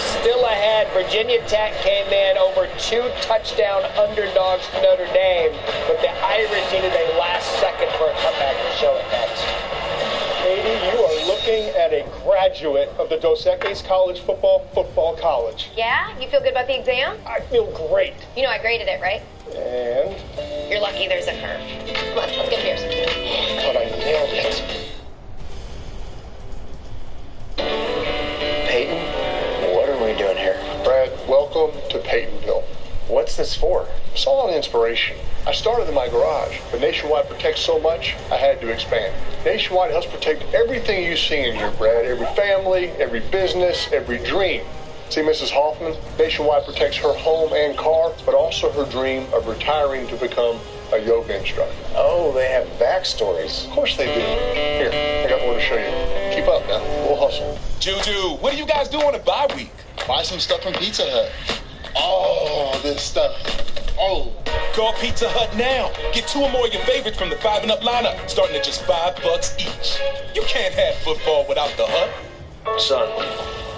Still ahead, Virginia Tech came in over 2 touchdown underdogs to Notre Dame, but the Irish needed a last second for a comeback to show it next. Katie, you are looking at a graduate of the Dos Equis College Football College. Yeah? You feel good about the exam? I feel great. You know I graded it, right? And? You're lucky there's a curve. Come on, let's get beers. I thought I nailed it. Peyton, what are we doing here? Brad, welcome to Peytonville. What's this for? It's all an inspiration. I started in my garage, but Nationwide protects so much, I had to expand. Nationwide helps protect everything you see in here, Brad. Every family, every business, every dream. See, Mrs. Hoffman, Nationwide protects her home and car, but also her dream of retiring to become a yoga instructor. Oh, they have backstories. Of course they do. Here, I got more to show you. Keep up now. We'll hustle. Juju, what do you guys do on a bye week? Buy some stuff from Pizza Hut. Oh, this stuff. Oh. Call Pizza Hut now. Get 2 or more of your favorites from the 5 and Up lineup, starting at just $5 each. You can't have football without the Hut. Son,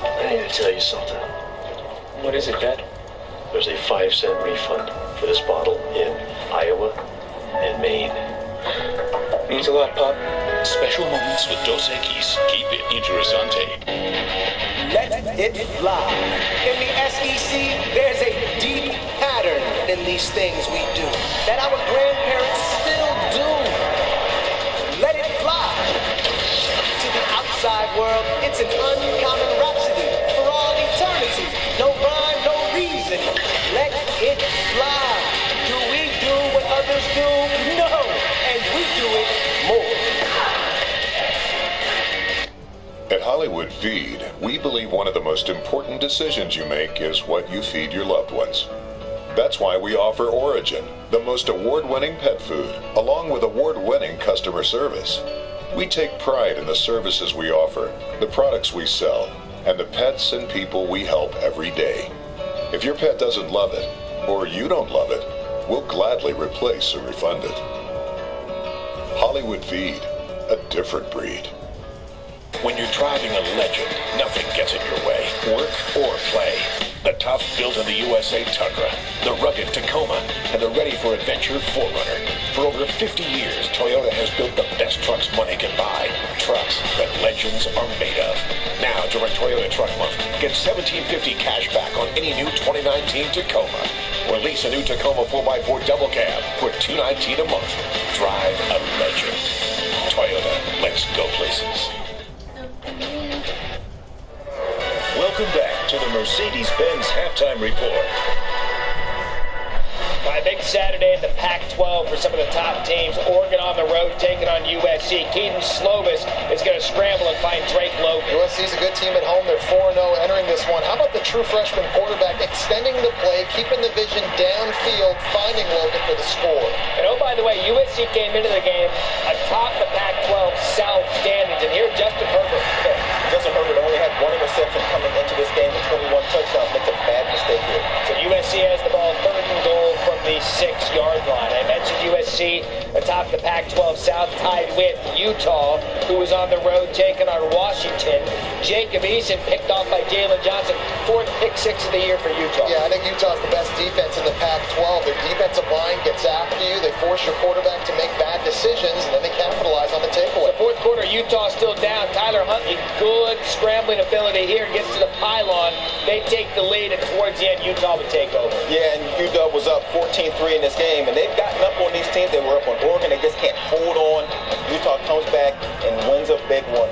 I need to tell you something. What is it, Dad? There's a 5-cent refund for this bottle in Iowa and Maine. Means a lot, Pop. Special moments with Dos Equis. Keep it interessante. Let it fly. In the SEC, there's a deep pattern in these things we do that our grandparents still do. Let it fly. To the outside world, it's an uncommon rhapsody for all eternity. No rhyme, no reason. Let it fly. Do we do what others do? No. And we do it more. At Hollywood Feed, we believe one of the most important decisions you make is what you feed your loved ones. That's why we offer Origin, the most award-winning pet food, along with award-winning customer service. We take pride in the services we offer, the products we sell, and the pets and people we help every day. If your pet doesn't love it, or you don't love it, we'll gladly replace or refund it. Hollywood Feed, a different breed. When you're driving a legend, nothing gets in your way, work or play. The tough built-in-the USA Tundra, the rugged Tacoma, and the ready-for-adventure 4Runner. For over 50 years, Toyota has built the best trucks money can buy. Trucks that legends are made of. Now, during Toyota Truck Month, get $1,750 cash back on any new 2019 Tacoma. Or lease a new Tacoma 4x4 double cab for $219 a month. Drive a legend. Toyota, let's go places. Welcome back to the Mercedes-Benz Halftime Report. My big Saturday at the Pac-12 for some of the top teams. Oregon on the road taking on USC. Keaton Slovis is going to scramble and find Drake Logan. USC's a good team at home. They're 4-0 entering this one. How about the true freshman quarterback extending the play, keeping the vision downfield, finding Logan for the score? And oh, by the way, USC came into the game atop the Pac-12 South standings. And here, Justin Herbert. Justin Herbert only had 1 interception coming into this game with 21 touchdowns. Makes a bad mistake here. So USC has the ball 3rd and goal from the 6-yard line. I mentioned USC atop the Pac-12 South, tied with Utah, who was on the road taking on Washington. Jacob Eason picked off by Jalen Johnson. 4th pick-6 of the year for Utah. Yeah, I think Utah's the best defense in the Pac-12. Their defensive line gets after you. They force your quarterback to make bad decisions, and then they capitalize on the takeaway. So 4th quarter, Utah still down. Tyler Huntley, good scrambling ability here, gets to the pylon. They take the lead, and towards the end, Utah would take over. Yeah, and UW was up 14-3 in this game, and they've gotten up on these teams. They were up on Oregon. They just can't hold on. Utah comes back and wins a big one,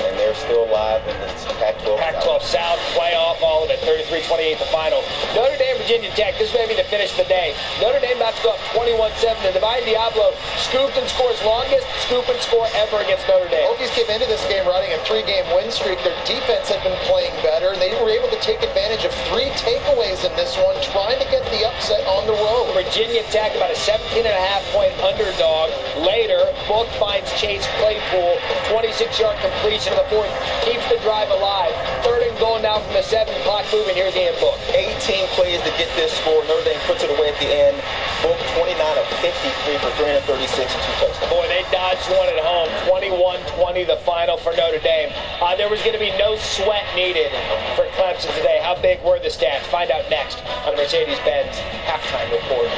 and they're still alive in this Pac-12 South playoff, all of it, 33-28 the final. Notre Dame, Virginia Tech, this may be the finish of the day. Notre Dame about to go up 21-7. The Divine Diablo scooped and scores longest scoop and score ever against Notre Dame. Hokies came into this game riding a 3-game win streak. Their defense had been playing better. They were able to take advantage of 3 takeaways in this one, trying to get the upset on the road. Virginia Tech about a 17.5-point underdog. Later, Book finds Chase Claypool, 26-yard completion of the fourth, keeps the drive alive. Third and goal now from the 7 clock moving. Here's Ian Book. 18 plays to get this score. Notre Dame puts it away at the end. Book 29 of 53 for 336 and 2 touchdowns. Boy, they dodged one at home. 21-20 the final for Notre Dame. There was going to be no sweat needed for Clemson today. How big were the stats? Find out next on the Mercedes-Benz Halftime Report.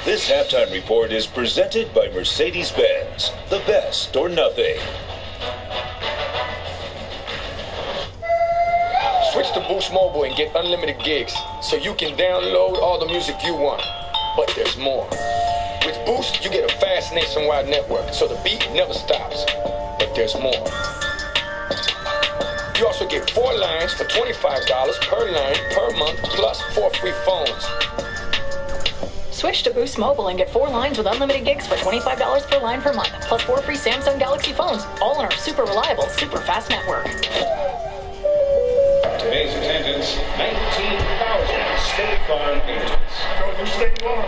This halftime report is presented by Mercedes-Benz. The best or nothing. Switch to Boost Mobile and get unlimited gigs so you can download all the music you want. But there's more. With Boost, you get a fast nationwide network, so the beat never stops. But there's more. You also get 4 lines for $25 per line per month, plus 4 free phones. Switch to Boost Mobile and get 4 lines with unlimited gigs for $25 per line per month, plus 4 free Samsung Galaxy phones, all on our super reliable, super fast network. Today's attendance, 19,000 State Farm agents. Go to State Farm.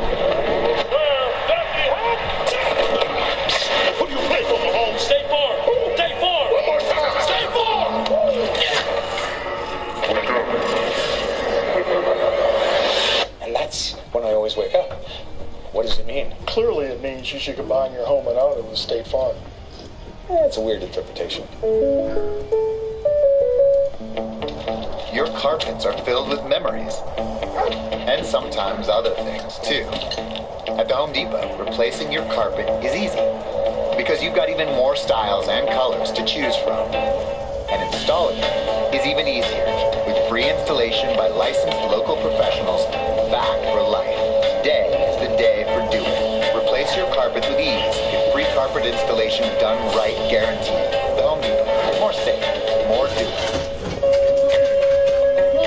Who do you play for, Mahomes? State Farm. State Farm. One more time. State Farm. And that's when I always wake up. What does it mean? Clearly it means you should combine your home and auto with State Farm. It's a weird interpretation. Your carpets are filled with memories. And sometimes other things, too. At the Home Depot, replacing your carpet is easy. Because you've got even more styles and colors to choose from. And installing it is even easier. With free installation by licensed local professionals, backed for life. Today is the day for Do It. Replace your carpets with ease. Get free carpet installation done right guaranteed. The Home Depot. More safe. More Do It.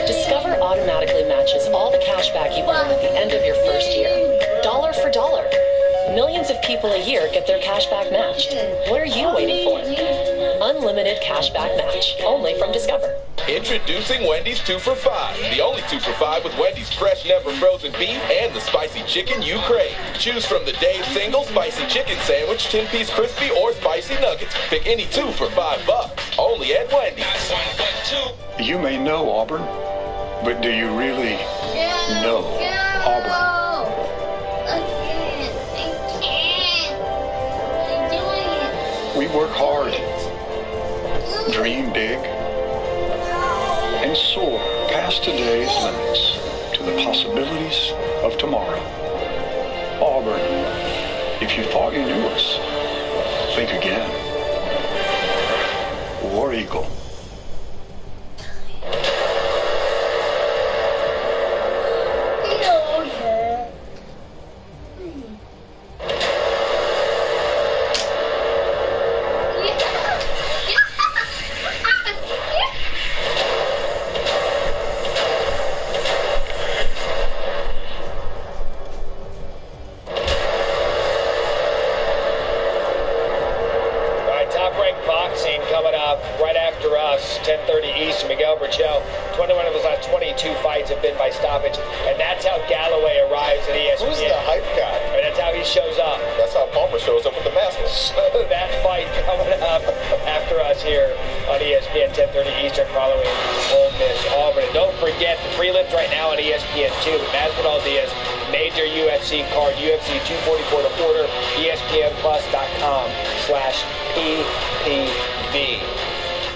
Discover automatically matches all the cash back you earn at the end of your first year. Dollar for dollar. Millions of people a year get their cash back matched. What are you waiting for? Unlimited cash back match. Only from Discover. Introducing Wendy's 2 for $5. The only 2 for $5 with Wendy's fresh, never frozen beef and the spicy chicken you crave. Choose from the Dave's Single Spicy Chicken Sandwich, 10-piece crispy, or spicy nuggets. Pick any 2 for $5. Only at Wendy's. You may know Auburn, but do you really know Auburn? We work hard, dream big, and soar past today's limits to the possibilities of tomorrow. Auburn, if you thought you knew us, think again. War Eagle.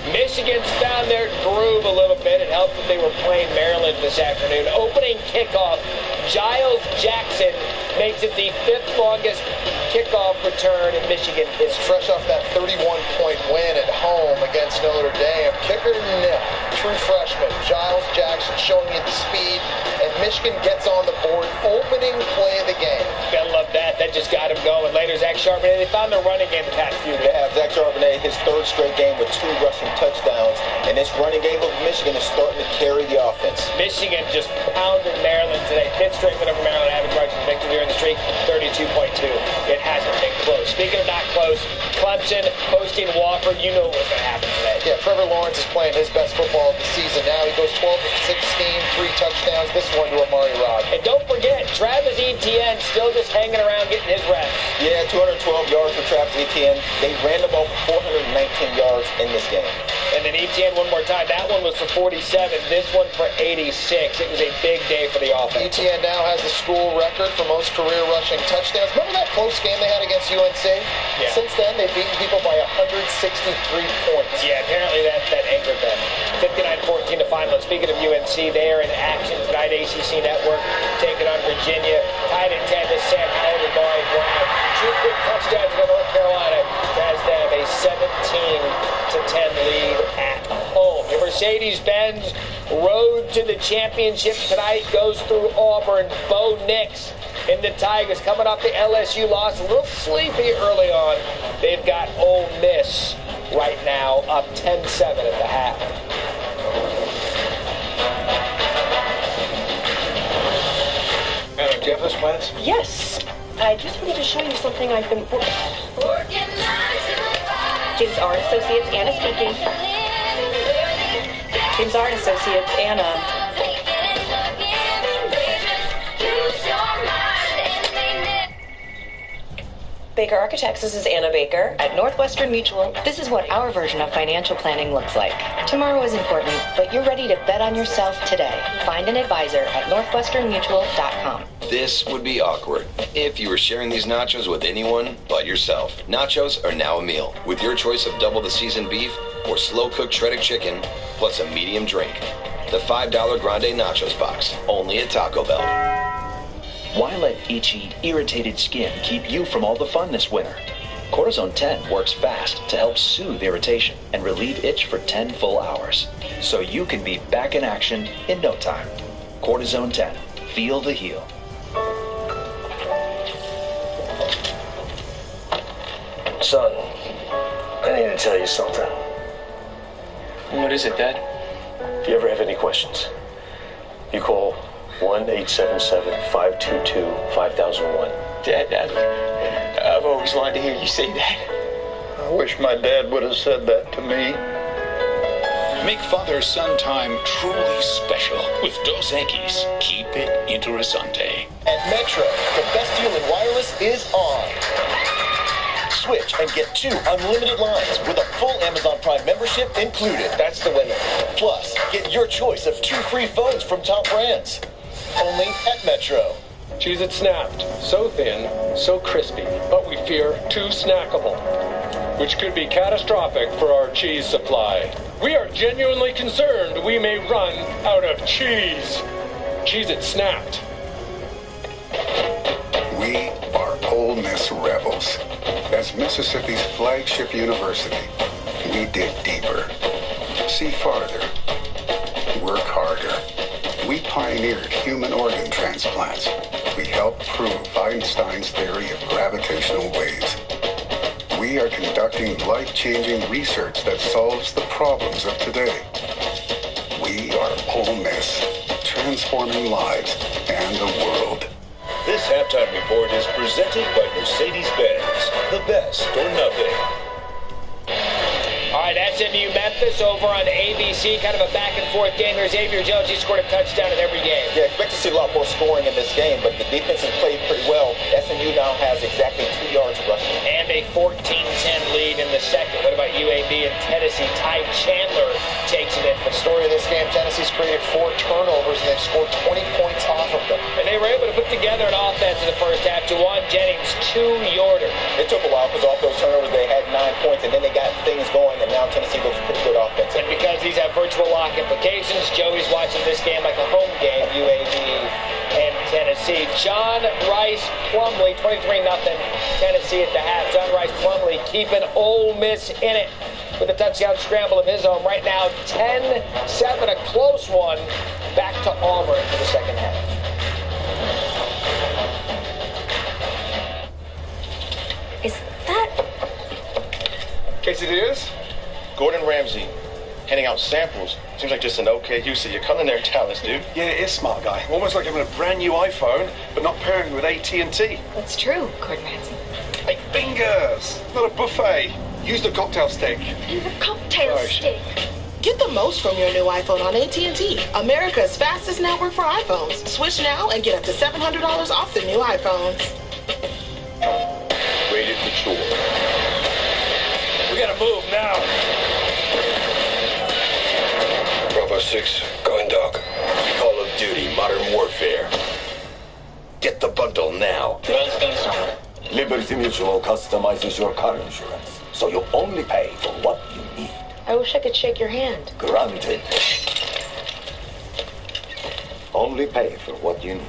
Michigan's found their groove a little bit. It helped that they were playing Maryland this afternoon. Opening kickoff, Giles Jackson makes it the 5th longest kickoff return in Michigan history. Fresh off that 31-point win at home against Notre Dame. Kicker nil. True freshman, Giles Jackson showing you the speed, and Michigan gets on the board. Opening play of the game. Gotta love that. That just got him going. Later, Zach Charbonnet, they found their running game the past few days. They have Zach Charbonnet, his 3rd straight game with 2 rushing touchdowns, and this running game of Michigan is starting to carry the offense. Michigan just pounded Maryland today. 5th straight win over Maryland, average margin of victory during the streak, 32.2. It hasn't been close Speaking of not close, Clemson hosting Wofford. You know what's going to happen today. Yeah, Trevor Lawrence is playing his best football of the season now. He goes 12 of 16, 3 touchdowns. This one to Amari Rod. And don't forget, Travis Etienne still just hanging around getting his reps. Yeah, 212 yards for Travis Etienne. They ran the ball for 419 yards in this game. And then Etienne one more time. That one was for 47. This one for 86. It was a big day for the offense. Etienne now has the school record for most career rushing touchdowns. Remember that close game they had against UNC? Yeah. Since then, they've beaten people by 163 points. Yeah, apparently that anchored them. 59-14 to final. Speaking of UNC, they are in action tonight. ACC Network taking on Virginia. Tied at 10 to Sam Howard and Maury Brown. 2 quick touchdowns for North Carolina has them a 17-10 lead at home. The Mercedes-Benz road to the championship tonight goes through Auburn. Bo Nix in the Tigers coming off the LSU loss. A little sleepy early on. They've got Ole Miss right now up 10-7 at the half. Do you have those plans? Yes. I just wanted to show you something I've been... James R. Associates, Anna speaking. James R. Associates, Anna. Baker Architects, this is Anna Baker at Northwestern Mutual. This is what our version of financial planning looks like. Tomorrow is important, but you're ready to bet on yourself today. Find an advisor at northwesternmutual.com. This would be awkward if you were sharing these nachos with anyone but yourself. Nachos are now a meal with your choice of double the seasoned beef or slow-cooked shredded chicken plus a medium drink. The $5 Grande Nachos box, only at Taco Bell. Why let itchy, irritated skin keep you from all the fun this winter? Cortisone 10 works fast to help soothe irritation and relieve itch for 10 full hours, so you can be back in action in no time. Cortisone 10. Feel the heal. Son, I need to tell you something. What is it, Dad? If you ever have any questions, you call 1-877-522-5001. Dad, I've always wanted to hear you say that. I wish my dad would have said that to me. Make father-son time truly special with Dos Equis. Keep it interesante. At Metro, the best deal in wireless is on. Switch and get 2 unlimited lines with a full Amazon Prime membership included. That's the winner. Plus, get your choice of 2 free phones from top brands. Only at Metro. Cheez-It Snapped. So thin, so crispy, but we fear too snackable, which could be catastrophic for our cheese supply. We are genuinely concerned we may run out of cheese. Cheez-It Snapped. We are Ole Miss Rebels. As Mississippi's flagship university, we dig deeper, see farther, work harder. We pioneered human organ transplants. We helped prove Einstein's theory of gravitational waves. We are conducting life-changing research that solves the problems of today. We are Ole Miss, transforming lives and the world. This halftime report is presented by Mercedes-Benz. The best or nothing. All right, SMU Memphis over on ABC. Kind of a back-and-forth game here. Xavier Jones, he scored a touchdown in every game. Yeah, expect to see a lot more scoring in this game, but the defense has played pretty well. SMU now has exactly 2 yards rushing. And a 14-10 lead in the second. What about UAB and Tennessee? Ty Chandler takes it in. The story of this game, Tennessee's created 4 turnovers, and they've scored 20 points off of them. And they were able to put together an offense in the first half. Juwan Jennings, 2-yarder. It took a while because off those turnovers they had 9 points, and then they got things going, and now Tennessee looks pretty good offense. And because these have virtual lock implications, Joey's watching this game like a home game, UAB and Tennessee. John Rice Plumlee, 23-0, Tennessee at the half. John Rice Plumlee keeping Ole Miss in it with a touchdown scramble of his own. Right now, 10-7, a close one. Back to Auburn for the second half. Is that... Casey, it is? Gordon Ramsay handing out samples. Seems like just an okay use of your culinary talents, dude. Yeah, it is, smart guy. Almost like having a brand new iPhone, but not pairing with AT&T. That's true, Gordon Ramsay. Hey, fingers. Not a buffet. Use the cocktail stick. Cocktail stick. Get the most from your new iPhone on AT&T, America's fastest network for iPhones. Switch now and get up to $700 off the new iPhones. Rated mature. We gotta move now. Bravo 6, going dark. Call of Duty Modern Warfare. Get the bundle now. PlayStation. Liberty Mutual customizes your car insurance, so you only pay for what you need. I wish I could shake your hand. Granted. Only pay for what you need.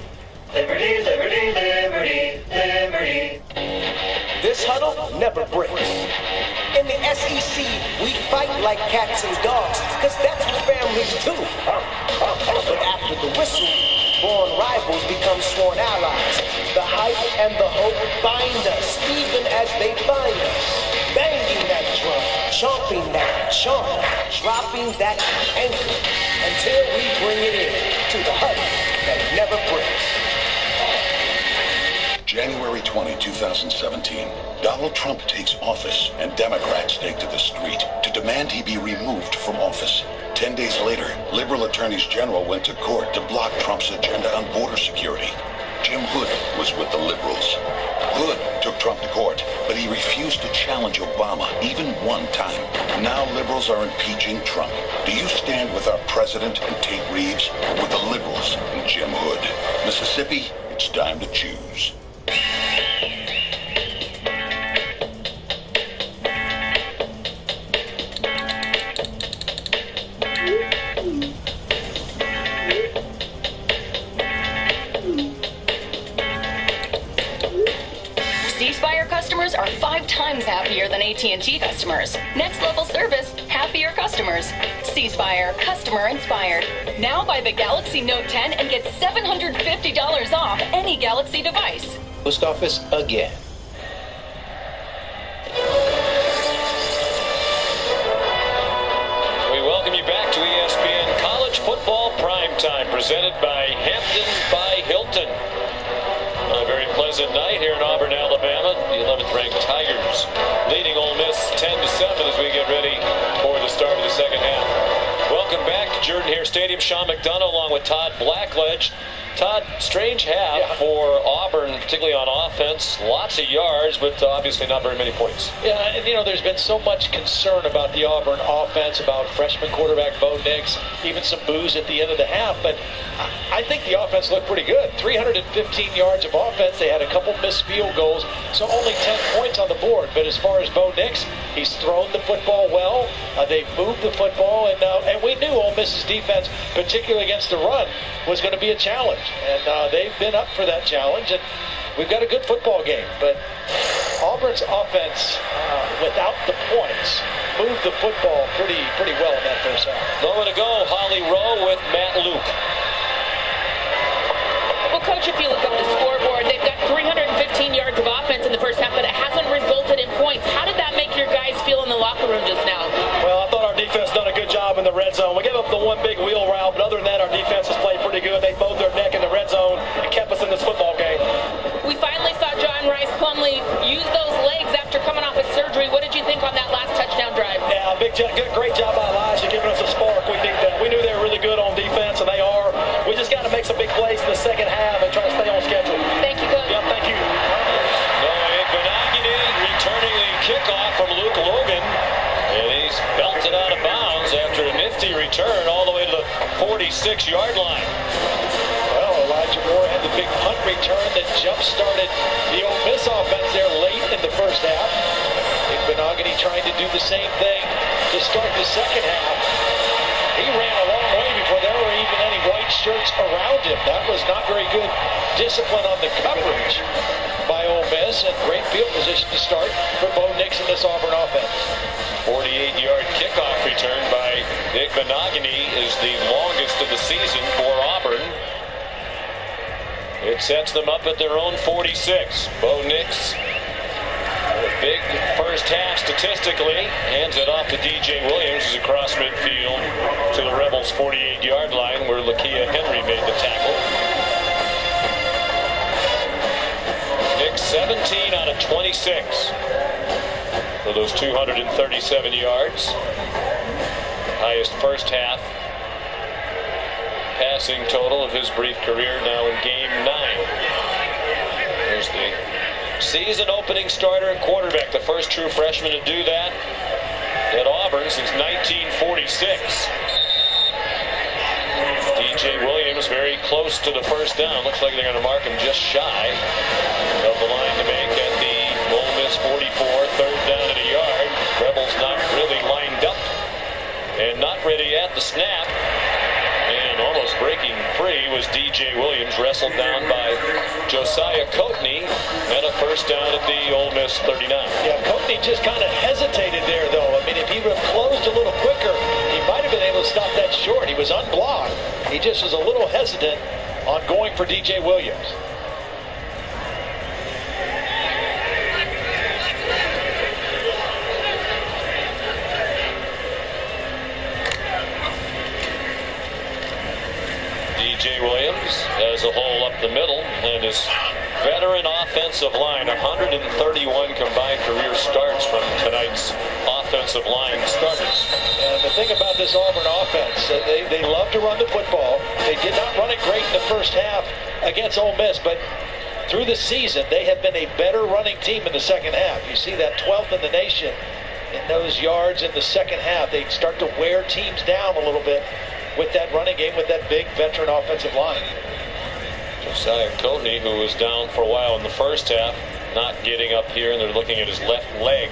Liberty, liberty, liberty, liberty. This huddle never breaks. In the SEC, we fight like cats and dogs, because that's what families do. But after the whistle, born rivals become sworn allies. The hype and the hope bind us, even as they find us. Banging that drum, chomping that chomp, dropping that anchor, until we bring it in to the huddle that never breaks. January 20, 2017. Donald Trump takes office, and Democrats take to the street to demand he be removed from office. 10 days later, liberal attorneys general went to court to block Trump's agenda on border security. Jim Hood was with the liberals. Hood took Trump to court, but he refused to challenge Obama even one time. Now liberals are impeaching Trump. Do you stand with our president and Tate Reeves, or with the liberals and Jim Hood? Mississippi, it's time to choose. Customers are 5 times happier than AT&T customers. Next level service, happier customers. C-Spire, customer inspired. Now buy the Galaxy Note 10 and get $750 off any Galaxy device. Post office again. We welcome you back to ESPN College Football Primetime, presented by Hampton by Hilton. A very pleasant night here in Auburn, Alabama. The 11th ranked Tigers leading Ole Miss 10-7 as we get ready for the start of the second half. Welcome back to Jordan-Hare Stadium. Sean McDonough along with Todd Blackledge. Todd, strange half for Auburn, particularly on offense. Lots of yards, but obviously not very many points. Yeah, and there's been so much concern about the Auburn offense, about freshman quarterback Bo Nix, even some boos at the end of the half. But I think the offense looked pretty good. 315 yards of offense. They had a couple missed field goals, so only 10 points on the board. But as far as Bo Nix, he's thrown the football well. They've moved the football, and we knew Ole Miss's defense, particularly against the run, was going to be a challenge. And they've been up for that challenge, and we've got a good football game. But Auburn's offense, without the points, moved the football pretty well in that first half. Nowhere to go. Holly Rowe with Matt Luke. Well, Coach, if you look up the scoreboard, they've got 315 yards of offense in the first half, but it hasn't resulted in points. How did that make your guys feel in the locker room just now? Well, I thought our defense done a good job in the red zone. We gave up the one big wheel route, but other than that, our defense has played pretty good. They bowed their neck in the red zone and kept us in this football game. We finally saw John Rice Plumlee use those legs after coming off his surgery. What did you think on that last touchdown drive? Yeah, great job by Elijah giving us a spark. We need that. We knew they were really good on defense, and they are. We just got to make some big plays in the second half and try to stay on schedule. Thank you, Coach. Yeah, thank you. Noah Benagini returning the kickoff from Luke Logan. And he's belted out of bounds after a nifty return all the way to the 46-yard line. Well, Elijah Moore had the big punt return that jump-started the Ole Miss offense there late in the first half. Benagini trying to do the same thing to start the second half. He ran a long way before there were even any white shirts around him. That was not very good discipline on the coverage by Ole Miss, and great field position to start for Bo Nix in this Auburn offense. 48-yard kickoff return by Nick Benagini is the longest of the season for Auburn. It sets them up at their own 46. Bo Nix, a big first half statistically, hands it off to DJ Williams who's across midfield to the Rebels' 48-yard line where Lakia Henry made the tackle. Nix 17 out of 26 for those 237 yards. Highest first half passing total of his brief career, now in game 9. There's the season opening starter and quarterback, the first true freshman to do that at Auburn since 1946. DJ Williams very close to the first down. Looks like they're going to mark him just shy of the line to make at the Ole Miss 44, third down at a yard. Rebels not really lined up and not ready at the snap. And almost breaking free was DJ Williams, wrestled down by Josiah Coatney at a first down at the Ole Miss 39. Yeah, Coatney just kind of hesitated there, though. I mean, if he would have closed a little quicker, he might have been able to stop that short. He was unblocked. He just was a little hesitant on going for DJ Williams. DJ Williams has a hole up the middle, and his veteran offensive line, 131 combined career starts from tonight's offensive line starters. And the thing about this Auburn offense, they love to run the football. They did not run it great in the first half against Ole Miss, but through the season, they have been a better running team in the second half. You see that 12th in the nation in those yards in the second half. They start to wear teams down a little bit with that running game, with that big veteran offensive line. Josiah Coatney, who was down for a while in the first half, not getting up here, and they're looking at his left leg.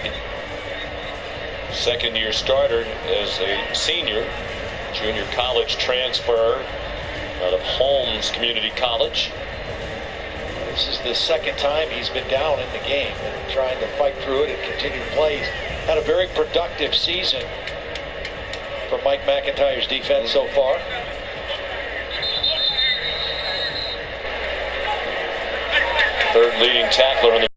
Second-year starter as a senior, junior college transfer out of Holmes Community College. This is the second time he's been down in the game and trying to fight through it and continue to play. He's had a very productive season for Mike McIntyre's defense so far. Third leading tackler on the